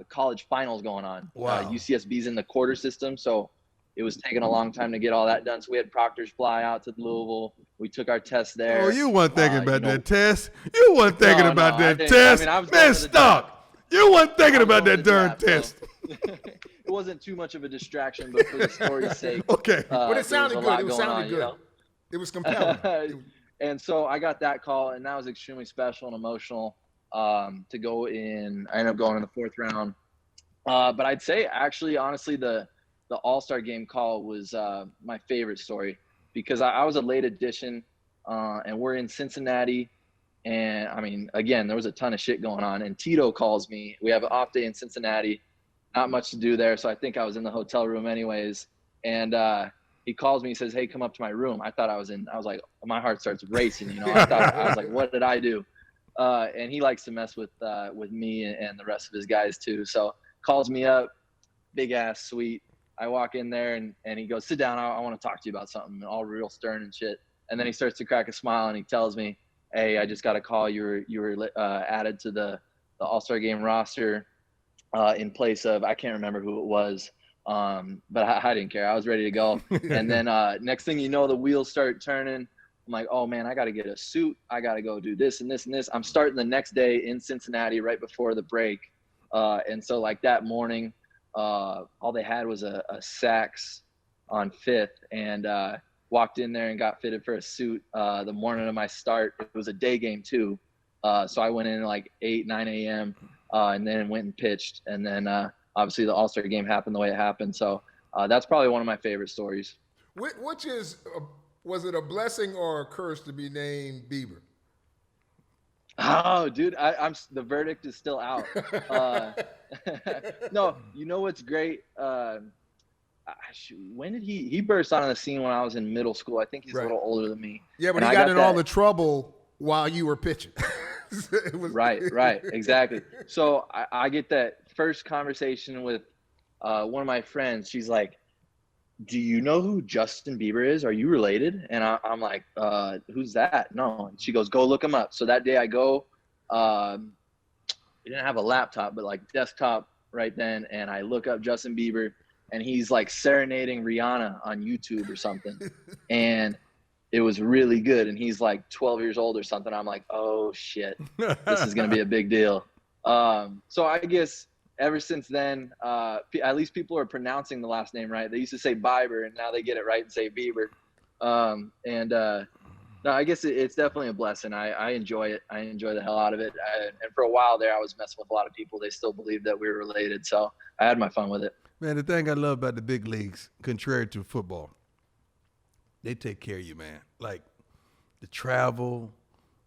college finals going on.
Wow.
UCSB's in the quarter system, so it was taking a long time to get all that done. So we had proctors fly out to Louisville. We took our test there.
Oh, you weren't thinking about that test. You weren't thinking about that test. Man, stop. You weren't thinking about that darn test.
wasn't too much of a distraction, but for the story's sake.
Okay.
But it sounded good. It sounded good.
You know?
It was compelling.
And so I got that call, and that was extremely special and emotional to go in. I ended up going in the 4th round. But I'd say, actually, honestly, the All-Star game call was my favorite story because I was a late addition, and we're in Cincinnati. And, I mean, again, there was a ton of shit going on. And Tito calls me. We have an off day in Cincinnati. Not much to do there, so I think I was in the hotel room anyways. And he calls me. He says, "Hey, come up to my room." I thought I was like, my heart starts racing. You know, I was like, what did I do? And he likes to mess with me and the rest of his guys too. So calls me up, big ass suite. I walk in there and he goes, "Sit down. I want to talk to you about something." All real stern and shit. And then he starts to crack a smile and he tells me, "Hey, I just got a call. You were added to the All-Star game roster in place of," I can't remember who it was. But I didn't care. I was ready to go. And then next thing you know, the wheels start turning. I'm like, oh man, I got to get a suit. I got to go do this and this and this. I'm starting the next day in Cincinnati right before the break. And so like that morning, all they had was a Saks on 5th, and walked in there and got fitted for a suit the morning of my start. It was a day game too. So I went in at like 8, 9 a.m. And then went and pitched. And then obviously the All-Star game happened the way it happened. So that's probably one of my favorite stories.
Which is, was it a blessing or a curse to be named Bieber?
Oh, dude, the verdict is still out. No, you know what's great? When did he burst onto the scene when I was in middle school? I think he's a little older than me.
Yeah, but he got in all the trouble while you were pitching.
Right, exactly. So I get that first conversation with one of my friends. She's like, "Do you know who Justin Bieber is? Are you related?" And I'm like, "Who's that?" No. And she goes, "Go look him up." So that day I go, we didn't have a laptop, but like desktop right then. And I look up Justin Bieber, and he's like serenading Rihanna on YouTube or something. And it was really good. And he's like 12 years old or something. I'm like, oh shit, this is going to be a big deal. So I guess ever since then, at least people are pronouncing the last name right. They used to say Bieber, and now they get it right and say Bieber. No, I guess it's definitely a blessing. I enjoy it. I enjoy the hell out of it. And for a while there, I was messing with a lot of people. They still believed that we were related. So I had my fun with it.
Man, the thing I love about the big leagues, contrary to football, they take care of you, man. Like the travel,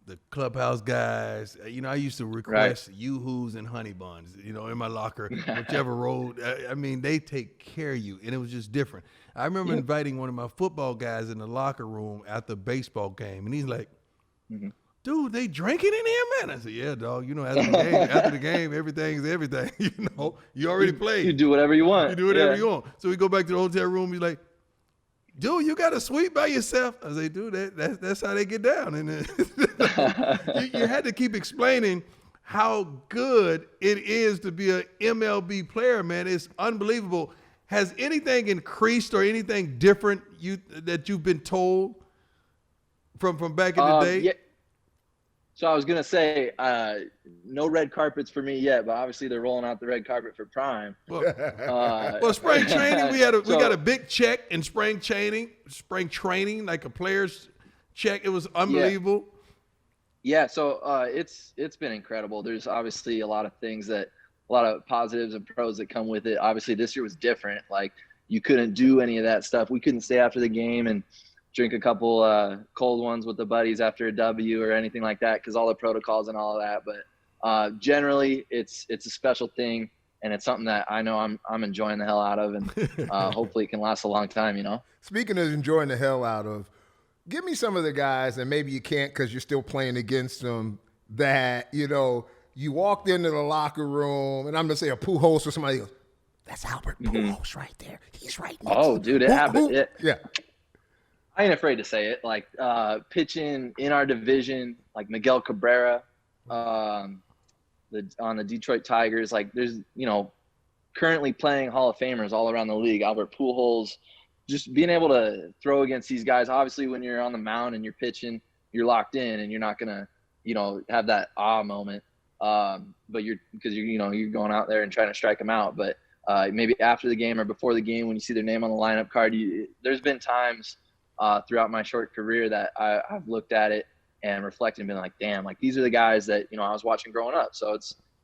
the clubhouse guys. You know, I used to request Yoo-Hoos and honey buns, you know, in my locker, whichever road. I mean, they take care of you, and it was just different. I remember inviting one of my football guys in the locker room after a baseball game, and he's like, "Dude, they drinking in here, man?" I said, "Yeah, dog. You know, after the game, everything's everything. You know, you already played.
You do whatever you want.
You do whatever you want." So we go back to the hotel room. He's like, "Dude, you got a suite by yourself?" I say, "Dude, that's how they get down." And you had to keep explaining how good it is to be an MLB player, man. It's unbelievable. Has anything increased or anything different that you've been told from back in the day?
Yeah. So I was gonna say, no red carpets for me yet, but obviously they're rolling out the red carpet for Prime.
Well, spring training, we got a big check in spring training, like a player's check. It was unbelievable.
Yeah, so it's been incredible. There's obviously a lot of positives and pros that come with it. Obviously, this year was different. Like, you couldn't do any of that stuff. We couldn't stay after the game and drink a couple cold ones with the buddies after a W or anything like that, because all the protocols and all of that. But generally, it's a special thing, and it's something that I know I'm enjoying the hell out of, and hopefully it can last a long time, you know?
Speaking of enjoying the hell out of, give me some of the guys, and maybe you can't because you're still playing against them, that, you know, you walked into the locker room, and I'm going to say a Pujols or somebody goes, "That's Albert Pujols right there. He's right next
to dude, it happened.
Yeah.
I ain't afraid to say it. Like, pitching in our division, like Miguel Cabrera, on the Detroit Tigers. Like, there's, you know, currently playing Hall of Famers all around the league. Albert Pujols, just being able to throw against these guys. Obviously, when you're on the mound and you're pitching, you're locked in, and you're not gonna, you know, have that moment. But you're going out there and trying to strike them out. But maybe after the game or before the game when you see their name on the lineup card. There's been times throughout my short career that I've looked at it and reflected and been like, damn, like these are the guys that, you know, I was watching growing up. So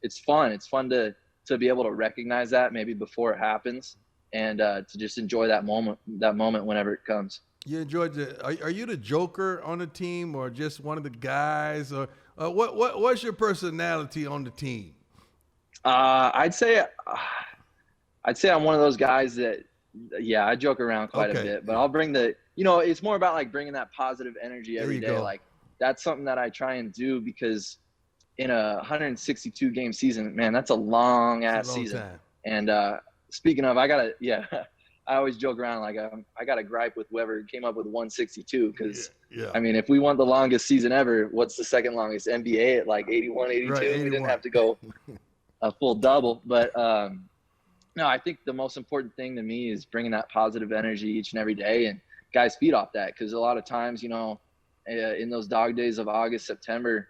it's fun. It's fun to be able to recognize that maybe before it happens and to just enjoy that moment whenever it comes.
You enjoyed are you the joker on the team or just one of the guys, or what's your personality on the team?
I'd say I'm one of those guys that, I joke around quite a bit, but I'll bring it's more about like bringing that positive energy every day. Like that's something that I try and do because in a 162 game season, man, that's a long ass season. Time. And speaking of, I always joke around like I got a gripe with whoever came up with 162 because I mean, if we want the longest season ever, what's the second longest? NBA at like 81, 82. Right, 81. We didn't have to go a full double, but no, I think the most important thing to me is bringing that positive energy each and every day, and guys feed off that because a lot of times, you know, in those dog days of August, September,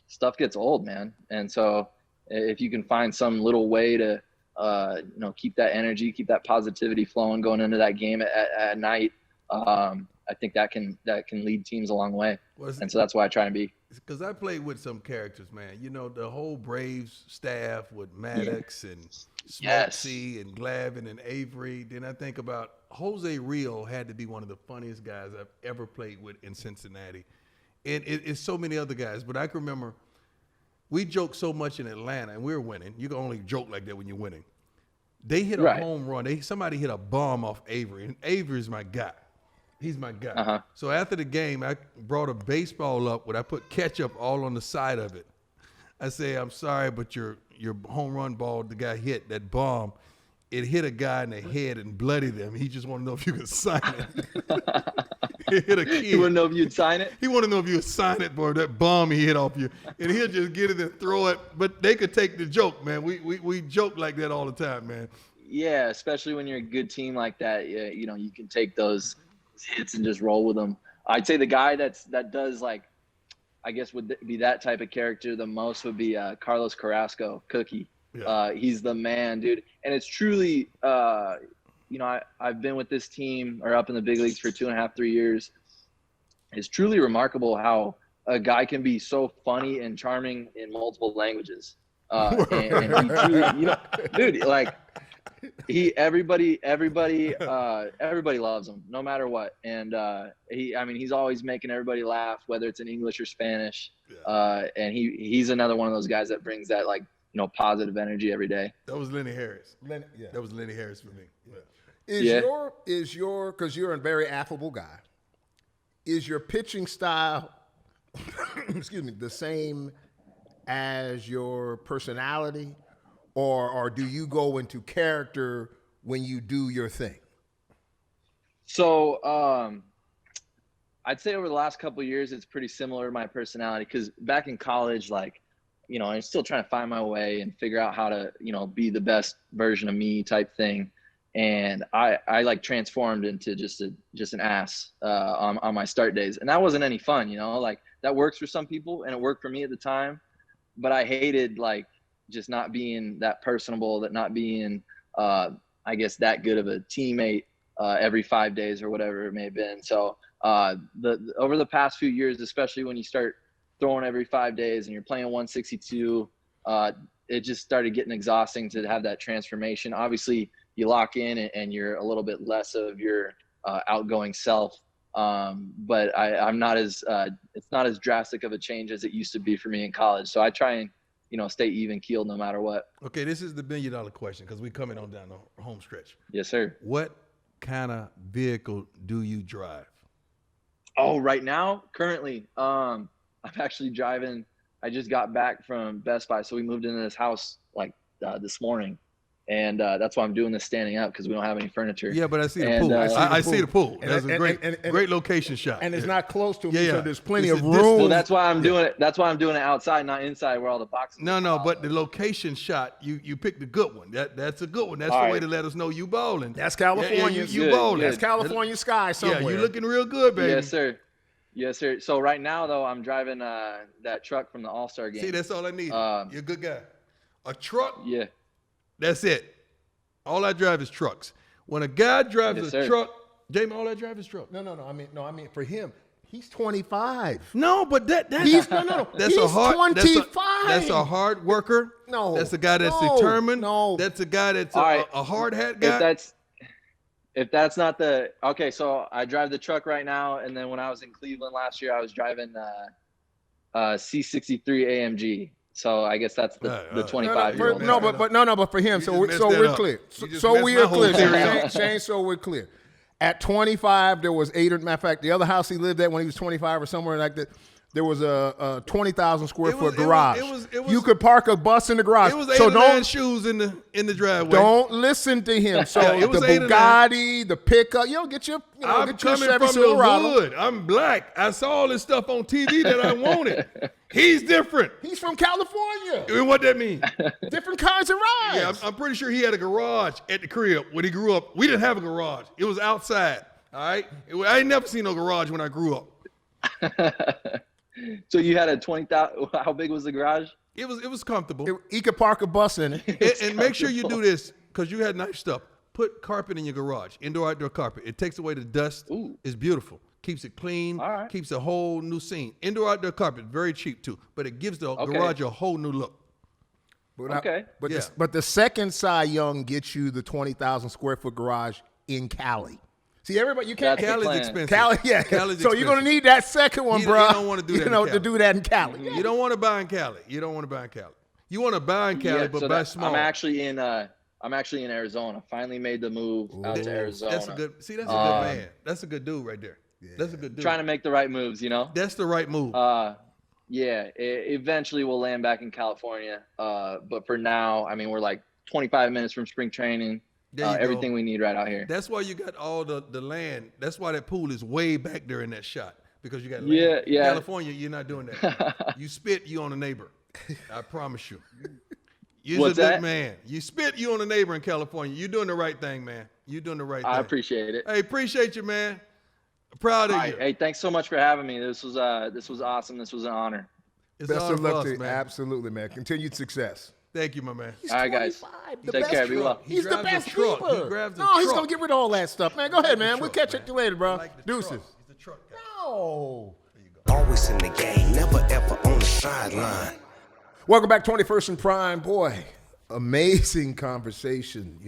stuff gets old, man. And so if you can find some little way to you know, keep that energy, keep that positivity flowing going into that game at night, I think that can lead teams a long way. And so that's why I try and be.
Because I played with some characters, man. You know, the whole Braves staff with Maddox and Smokesy and Glavine and Avery. Then I think about Jose Rio had to be one of the funniest guys I've ever played with in Cincinnati. And it's so many other guys. But I can remember we joked so much in Atlanta, and we were winning. You can only joke like that when you're winning. They hit a home run. Somebody hit a bomb off Avery, and Avery's my guy. He's my guy. Uh-huh. So after the game, I brought a baseball up where I put ketchup all on the side of it. I say, I'm sorry, but your home run ball, the guy hit, that bomb, it hit a guy in the head and bloodied him. He just wanted to know if you could sign it. He hit a kid.
He wouldn't know if you'd sign it?
He wanted to know if you would sign it, boy, that bomb he hit off you. And he'll just get it and throw it. But they could take the joke, man. We joke like that all the time, man.
Yeah, especially when you're a good team like that. You know, you can take those hits and just roll with them. I'd say the guy that does, like, I guess would be that type of character the most would be Carlos Carrasco, Cookie. Yeah. He's the man, dude. And it's truly, you know, I've been with this team or up in the big leagues for 2.5, 3 years. It's truly remarkable how a guy can be so funny and charming in multiple languages. And he truly, you know, dude, like, everybody loves him no matter what. And he's always making everybody laugh, whether it's in English or Spanish. And he's another one of those guys that brings that, like, you know, positive energy every day.
That was Lenny Harris. That was Lenny Harris for me.
Is your because you're a very affable guy, is your pitching style excuse me, the same as your personality? Or do you go into character when you do your thing?
So I'd say over the last couple of years, it's pretty similar to my personality. Because back in college, like, you know, I'm still trying to find my way and figure out how to, you know, be the best version of me type thing. And I like transformed into just an ass on my start days. And that wasn't any fun, you know, like that works for some people and it worked for me at the time. But I hated, like, just not being that personable, that not being, I guess, that good of a teammate every 5 days or whatever it may have been. So over the past few years, especially when you start throwing every 5 days and you're playing 162, it just started getting exhausting to have that transformation. Obviously, you lock in and you're a little bit less of your outgoing self. But I'm not as it's not as drastic of a change as it used to be for me in college. So I try and, you know, stay even keeled no matter what.
Okay, this is the $1 million question because we're coming on down the home stretch.
Yes, sir.
What kind of vehicle do you drive?
Oh, right now, currently, I'm actually driving. I just got back from Best Buy, so we moved into this house like this morning. And that's why I'm doing this standing up because we don't have any furniture.
Yeah, but I see the pool. I see the pool. That's a great location shot.
And it's not close to me, so there's plenty of room.
Well, that's why I'm doing it. That's why I'm doing it outside, not inside where all the boxes.
No, but the location shot, you picked the good one. That's a good one. That's the way to let us know you balling.
That's California.
You balling.
That's California sky somewhere.
Yeah, you looking real good, baby.
Yes, sir. Yes, sir. So right now, though, I'm driving that truck from the All-Star game.
See, that's all I need. You're a good guy. A truck?
Yeah.
That's it. All I drive is trucks. When a guy drives a truck, Jamie, all I drive is truck.
No. I mean for him, he's 25.
No, but that's
He's
25. That's a hard worker.
No.
That's a guy that's determined. No. That's a guy that's a hard hat guy.
If that's not the okay, so I drive the truck right now, and then when I was in Cleveland last year, I was driving C63 AMG. So I guess that's the 25-year-old.
But for him, so we're clear. So we are clear, Shane. So we're clear. At 25, there was 8. Matter of fact, the other house he lived at when he was 25 or somewhere like that, there was a 20,000 square foot garage. You could park a bus in the garage.
It was 8 or 9 shoes in the driveway.
Don't listen to him. So the Bugatti, the pickup, get your
I'm
get your
coming
Chevy
from
Silverado.
the hood. I'm black. I saw all this stuff on TV that I wanted. He's different.
He's from California.
And what that mean?
Different kinds of rides.
Yeah, I'm pretty sure he had a garage at the crib when he grew up. We didn't have a garage. It was outside. All right. I ain't never seen no garage when I grew up.
So you had a 20,000. How big was the garage?
It was comfortable.
He could park a bus in it.
And make sure you do this because you had nice stuff. Put carpet in your garage, indoor, outdoor carpet. It takes away the dust.
Ooh.
It's beautiful. Keeps it clean.
All right.
Keeps a whole new scene. Indoor, outdoor carpet, very cheap too. But it gives the garage a whole new look.
But the second Cy Young gets you the 20,000 square foot garage in Cali. See, everybody, you can't.
Cali's expensive.
Cali's
so
expensive. You're going to need that second one, bro.
You don't want to do that
to do that in Cali.
You don't want to buy in Cali. You want to buy in Cali, but buy small.
I'm actually in Arizona. Finally made the move out to Arizona.
That's a good man. That's a good dude right there. Yeah. That's a good dude.
Trying to make the right moves,
That's the right move.
Eventually we'll land back in California. But for now, I mean, we're like 25 minutes from spring training. Everything we need right out here.
That's why you got all the land. That's why that pool is way back there in that shot because you got land.
Yeah.
California, you're not doing that. You spit, you on a neighbor. I promise you. You're a good man. You spit, you on a neighbor in California. You're doing the right thing, man. You're doing the right thing.
I appreciate it.
Hey, appreciate you, man. Proud of you.
Hey, thanks so much for having me. This was awesome. This was an honor.
It's
Best of luck to you.
man.
Absolutely, man. Continued success.
Thank you, my man.
He's
all right, guys. Take care. Be well.
He's the best
truck.
keeper.
He grabs the
No, he's
truck.
going to get rid of all that stuff, man. Go ahead, man. We'll catch up to you later, bro. Deuces.
He's the truck guy.
No.
Always in the game, never ever on the sideline.
Welcome back, 21st and Prime. Boy, amazing conversation,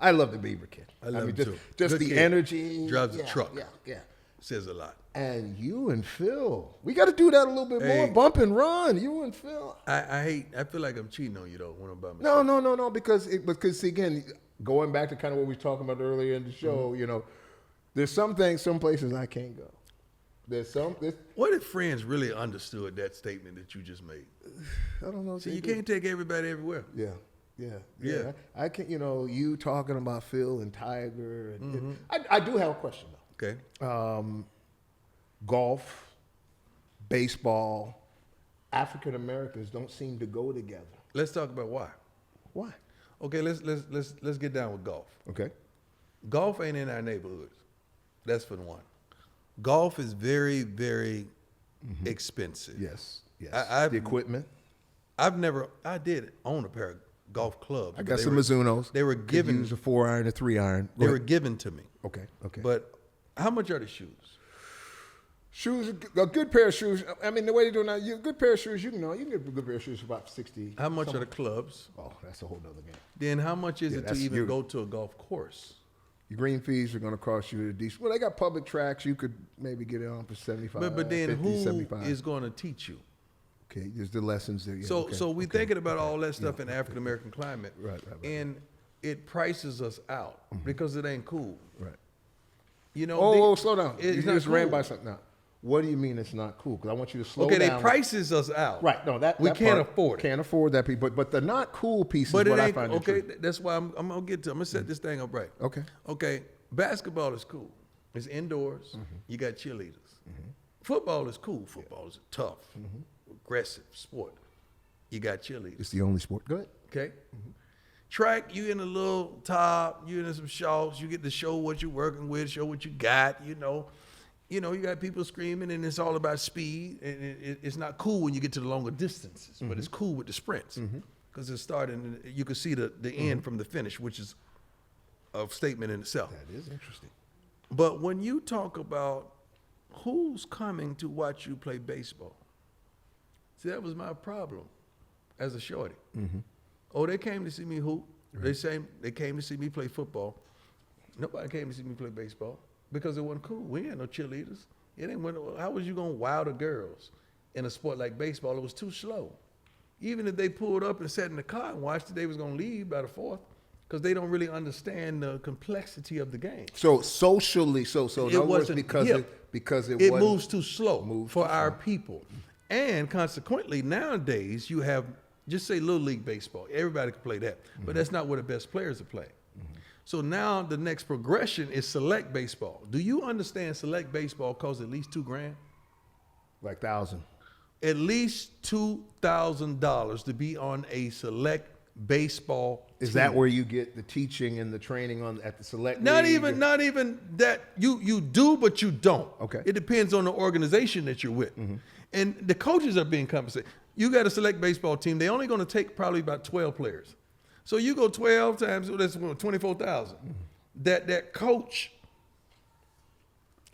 I love the Bieber kid.
I love him
just,
too.
Just
Good
the
kid.
energy.
Drives a truck.
Yeah.
Says a lot.
And you and Phil, we got to do that a little bit more. Bump and run. You and Phil.
I feel like I'm cheating on you though when I'm by myself.
No. Because again, going back to kind of what we were talking about earlier in the show, there's some places I can't go.
What if friends really understood that statement that you just made?
I don't know.
See, you can't take everybody everywhere.
Yeah. I can't. You talking about Phil and Tiger. And I do have a question though.
Okay.
Golf, baseball, African Americans don't seem to go together.
Let's talk about why.
Why?
Okay, let's get down with golf.
Okay.
Golf ain't in our neighborhoods. That's for one. Golf is very, very expensive.
Yes.
The
equipment.
I did own a pair of golf clubs.
I got some Mizunos.
They were given.
Use a 4-iron, a 3-iron.
They were given to me.
Okay.
But how much are the shoes?
Shoes, a good pair of shoes. I mean, the way they're doing now, a good pair of shoes, you can get a good pair of shoes for about $60.
How much are the clubs?
Oh, that's a whole other game.
Then how much is it to even go to a golf course?
Your green fees are going to cost you a decent. Well, they got public tracks. You could maybe get it on for $75.
But then
50,
who
75.
is going to teach you?
Okay, there's the lessons there. Yeah,
so we thinking about all that stuff in the African American climate,
right.
And it prices us out because it ain't cool.
Right.
Slow
down. You just ran by something now. What do you mean it's not cool? Because I want you to slow down.
Okay, they prices us out.
Right. No,
we can't afford it.
Can't afford that piece. But the not cool piece is
what
I find
okay.
interesting.
That's why I'm gonna get to. I'm gonna set this thing up right.
Okay.
Okay. Basketball is cool. It's indoors. You got cheerleaders. Football is cool. Football is a tough, aggressive sport. You got cheerleaders.
It's the only sport. Go ahead.
Okay. Track, you in a little top, you in some shorts, you get to show what you're working with, show what you got, you got people screaming and it's all about speed. And it's not cool when you get to the longer distances, but it's cool with the sprints. because it's starting. You can see the end from the finish, which is a statement in itself.
That is interesting.
But when you talk about who's coming to watch you play baseball, see, that was my problem as a shorty. Oh, they came to see me hoop. Right. They came to see me play football. Nobody came to see me play baseball because it wasn't cool. We had no cheerleaders. How was you going to wow the girls in a sport like baseball? It was too slow. Even if they pulled up and sat in the car and watched it, they was going to leave by the fourth because they don't really understand the complexity of the game.
So socially, in other words, because it
moves too slow for our people. And consequently, nowadays, you have, just say Little League Baseball. Everybody can play that. But that's not where the best players are playing. So now the next progression is select baseball. Do you understand select baseball costs at least $2,000?
Like 1,000.
At least $2,000 to be on a select baseball team.
Is that where you get the teaching and the training at the select
Not
league?
even that. You do, but you don't.
Okay.
It depends on the organization that you're with. And the coaches are being compensated. You got a select baseball team. They're only going to take probably about 12 players. So you go 12 times, that's 24,000. That coach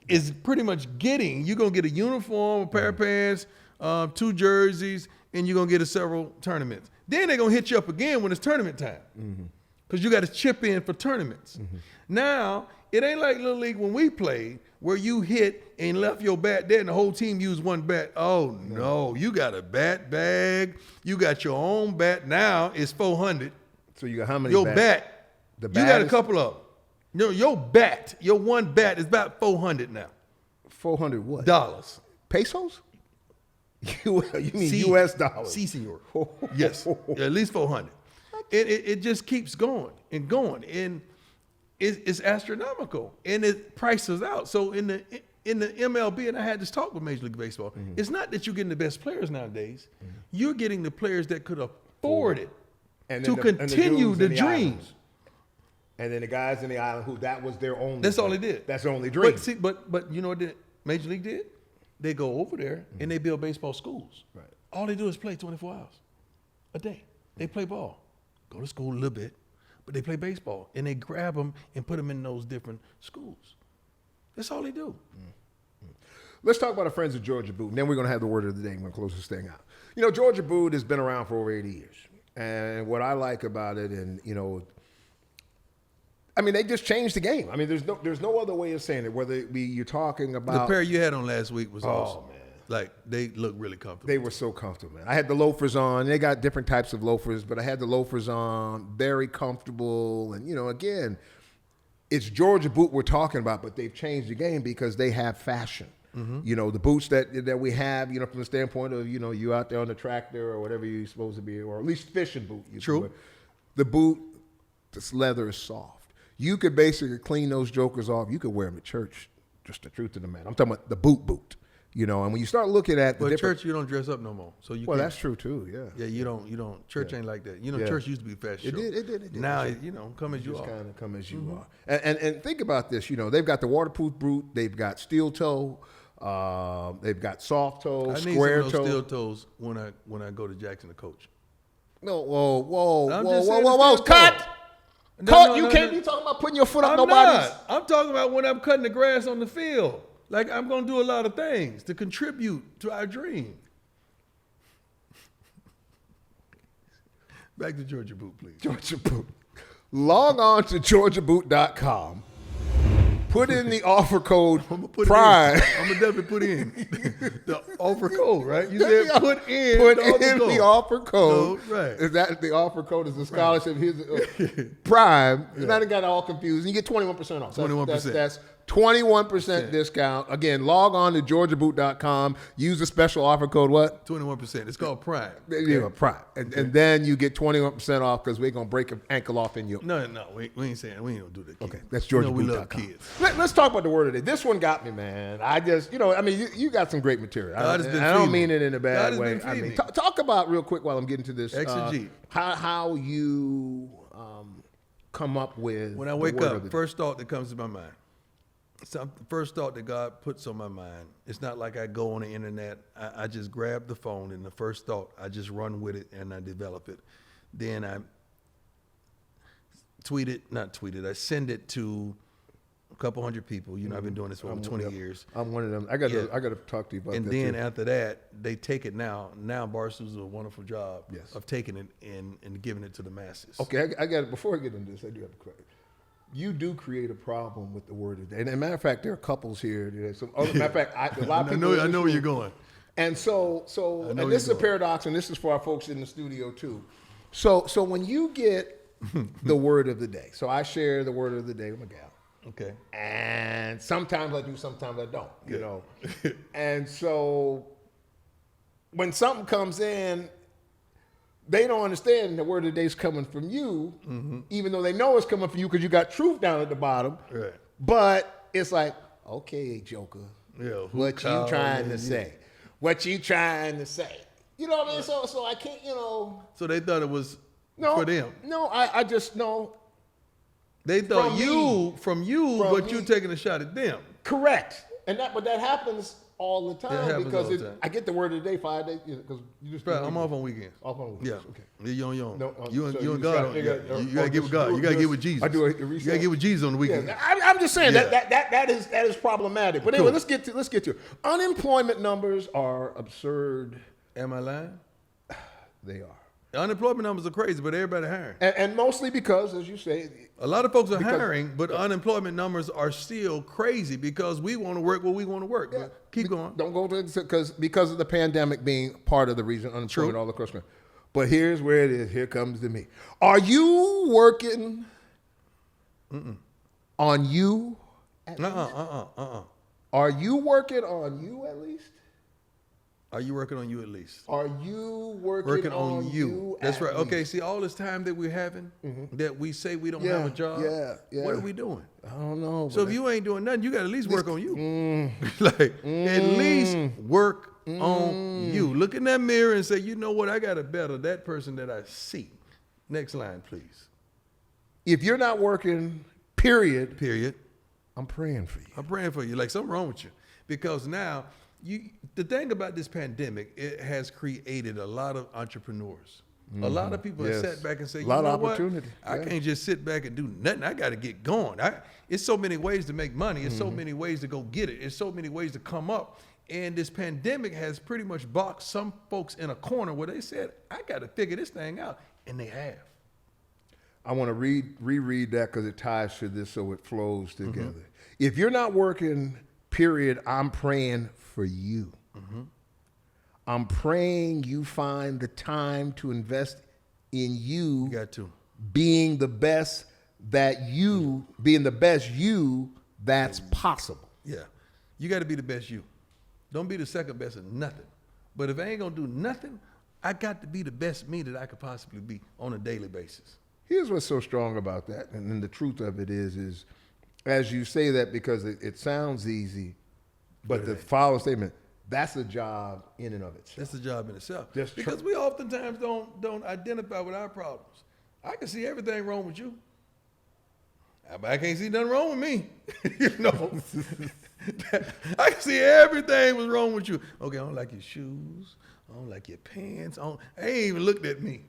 is pretty much getting, you're going to get a uniform, a pair of pants, 2 jerseys, and you're going to get several tournaments. Then they're going to hit you up again when it's tournament time because you got to chip in for tournaments. Now, it ain't like Little League when we played where you hit and left your bat there and the whole team used one bat. Oh, no. You got a bat bag. You got your own bat. Now it's $400.
So you got how many
Your
bats?
bat.
The
You
bat
got a
is
couple of them. Your bat, your one bat is about $400 now.
400 what?
Dollars.
Pesos? You mean U.S. dollars?
Si, senor. Yes, at least 400. It just keeps going and going, and it's astronomical, and it prices out. So in the MLB, and I had this talk with Major League Baseball, it's not that you're getting the best players nowadays. You're getting the players that could afford it to continue the dream.
And then the guys in the island who that was their only.
That's all they did.
That's their only dream.
But you know what Major League did? They go over there and they build baseball schools.
Right.
All they do is play 24 hours a day. They play ball, go to school a little bit, but they play baseball and they grab them and put them in those different schools. That's all they do.
Let's talk about our friends at Georgia Boot, and then we're going to have the word of the day. We're going to close this thing out. You know, Georgia Boot has been around for over 80 years. And what I like about it, and, you know, I mean, they just changed the game. I mean, there's no other way of saying it, whether it be you're talking about.
The pair you had on last week was awesome.
Man.
Like, they look really comfortable.
They were so comfortable, man. I had the loafers on. They got different types of loafers, but I had the loafers on, very comfortable. And, you know, again, it's Georgia Boot we're talking about, but they've changed the game because they have fashion. You know, the boots that we have, you know, from the standpoint of, you know, you out there on the tractor or whatever you're supposed to be, or at least fishing boot.
True.
The boot, this leather is soft. You could basically clean those jokers off. You could wear them at church. Just the truth of the matter. I'm talking about the boot. You know, and when you start looking at the
but church, you don't dress up no more. So you.
Well, that's true too. Yeah.
Yeah, you don't. Church ain't like that. You know, church used to be fashion.
It did.
Now, you know, come as you
just
are.
kind of come as you are. And think about this. You know, they've got the waterproof boot. They've got steel toe. They've got soft toe,
I need
square
some of
toe.
those steel toes when I go to Jackson to coach.
No, whoa,
I'm just saying
whoa,
steel
cut.
toe.
Cut. You can't be talking about putting your foot up
I'm
nobody's.
not. I'm talking about when I'm cutting the grass on the field. Like, I'm going to do a lot of things to contribute to our dream. Back to Georgia Boot, please.
Georgia Boot. Log on to GeorgiaBoot.com. Put in the offer code PRIME.
I'm going to definitely put in the offer code, right? You said put in
the offer code.
No, right.
Is that the offer code is the scholarship? Here's PRIME. Yeah. Now they got it all confused. You get 21% off.
21%.
That's 21% discount. Again, log on to GeorgiaBoot.com. Use the special offer code what?
21%. It's called Prime.
Yeah, Prime. And then you get 21% off because we're going to break an ankle off in you.
No, we ain't saying we ain't going to do that.
Okay, that's GeorgiaBoot.com.
We love kids.
Let's talk about the word of the day. This one got me, man. I just, you know, I mean, you got some great material. I don't mean it in a bad way. I mean, talk about real quick while I'm getting to this.
Exegete.
How you come up with
when I wake up, first thought that comes to my mind. First thought that God puts on my mind. It's not like I go on the internet. I just grab the phone and the first thought, I just run with it and I develop it. Then I send it to a couple hundred people. You know, I've been doing this for over 20 years.
I'm one of them. I got to talk to you about
and
that.
And then
too.
after that, they take it now. Now Barstool's doing a wonderful job of taking it and giving it to the masses.
Okay, I got it. Before I get into this, I do have a question. You do create a problem with the word of the day. And as a matter of fact, there are couples here. Matter of fact, a lot of people.
I know where you're going.
And so, and this is a paradox, and this is for our folks in the studio too. So when you get the word of the day, so I share the word of the day with my gal.
Okay.
And sometimes I do, sometimes I don't. You know. And so when something comes in, they don't understand the word of the day is coming from you, even though they know it's coming from you because you got truth down at the bottom.
Right.
But it's like, okay, Joker, what you trying to say? What you trying to say? You know what I mean? So I can't, you know.
So they thought it was for them.
No, I just know.
They thought
from
you taking a shot at them.
Correct. But that happens all the time because
all the time.
I get the word of the day 5 days because you just.
Right, I'm off on weekends.
Off on weekends.
Yeah.
Okay.
You on.
No,
you
so
and God. You gotta get with God. You gotta get with Jesus.
I do a
You gotta get with Jesus on the weekend.
Yeah, I'm just saying that is problematic. But anyway, let's get to it. Unemployment numbers are absurd.
Am I lying?
They are.
The unemployment numbers are crazy, but everybody hiring.
And mostly because, as you say,
a lot of folks are hiring, but unemployment numbers are still crazy because we want to work where we want to work. Yeah. Keep going.
Don't go to because of the pandemic being part of the reason unemployment all across the country. But here's where it is. Here comes to me. Are you working on you at least? Are you working on you at least?
Are you working on you at least?
Are you working on you?
That's right.
Least?
Okay, see, all this time that we're having, that we say we don't have a job, what are we doing?
I don't know.
So if you ain't doing nothing, you got to at least work on you. At least work on you. Look in that mirror and say, you know what, I got to better that person that I see. Next line, please.
If you're not working, period,
I'm
praying for you.
I'm praying for you. Like something wrong with you. Because now, the thing about this pandemic, it has created a lot of entrepreneurs. A lot of people have sat back and say, you know what? I can't just sit back and do nothing. I got to get going. It's so many ways to make money. It's so many ways to go get it. It's so many ways to come up. And this pandemic has pretty much boxed some folks in a corner where they said, I got to figure this thing out. And they have.
I want to reread that because it ties to this so it flows together. If you're not working, period, I'm praying for you. I'm praying you find the time to invest in you.
You got to.
Being the best you that's possible.
Yeah. You got to be the best you. Don't be the second best of nothing. But if I ain't going to do nothing, I got to be the best me that I could possibly be on a daily basis.
Here's what's so strong about that. And then the truth of it is as you say that because it sounds easy, but the following statement, that's a job in and of itself.
That's a job in itself. Because we oftentimes don't identify with our problems. I can see everything wrong with you. But I can't see nothing wrong with me. You know, I can see everything was wrong with you. Okay, I don't like your shoes. I don't like your pants. I ain't even looked at me.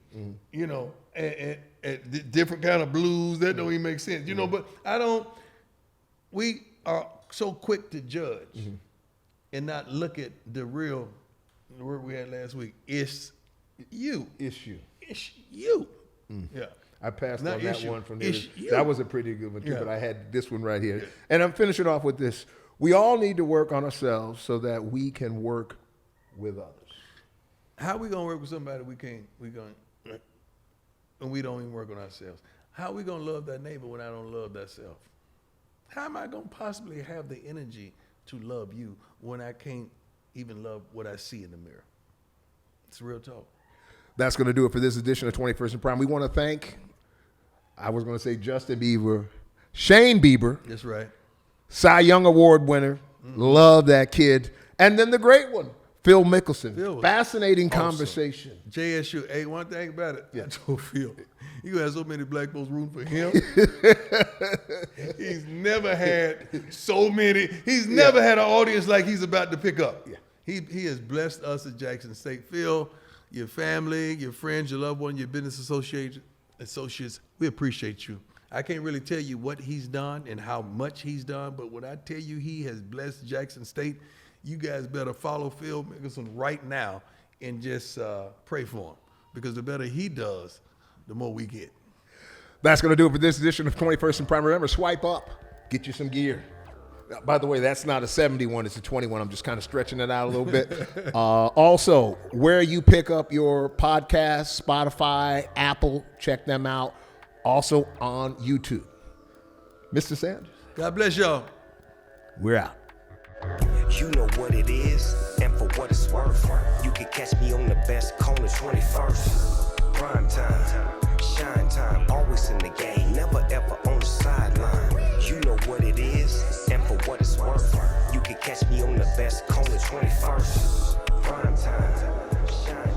You know, and different kind of blues that don't even make sense. You know, but we are so quick to judge and not look at the word we had last week. It's you.
It's you.
It's you. Yeah.
I passed
Not
on that
issue.
one from
It's
there.
you.
That was a pretty good one too,
Yeah.
but I had this one right here. And I'm finishing off with this. We all need to work on ourselves so that we can work with others.
How we gonna work with somebody and we don't even work on ourselves? How we gonna love that neighbor when I don't love that self? How am I gonna possibly have the energy to love you when I can't even love what I see in the mirror? It's real talk.
That's going to do it for this edition of 21st and Prime. We want to thank, I was going to say Dustin Bieber, Shane Bieber.
That's right.
Cy Young Award winner. Love that kid. And then the great one, Phil Mickelson. Fascinating conversation.
JSU. Hey, one thing about it, I told Phil, you gonna have so many black folks rooting for him. He's never had so many. He's never had an audience like he's about to pick up. Yeah. He has blessed us at Jackson State. Phil, your family, your friends, your loved one, your business associates, we appreciate you. I can't really tell you what he's done and how much he's done, but when I tell you he has blessed Jackson State, you guys better follow Phil Mickelson right now and just pray for him, because the better he does, the more we get.
That's going to do it for this edition of 21st and Prime. Remember, swipe up, get you some gear. By the way, that's not a 71, it's a 21. I'm just kind of stretching it out a little bit. Also, where you pick up your podcasts, Spotify, Apple, check them out. Also on YouTube. Mr. Sanders.
God bless y'all.
We're out.
You know what it is, and for what it's worth, you can catch me on the best corner 21st. Prime time, shine time, always in the game, never ever on the sideline. You know what it is, and for what it's worth, you can catch me on the best corner 21st. Prime time, shine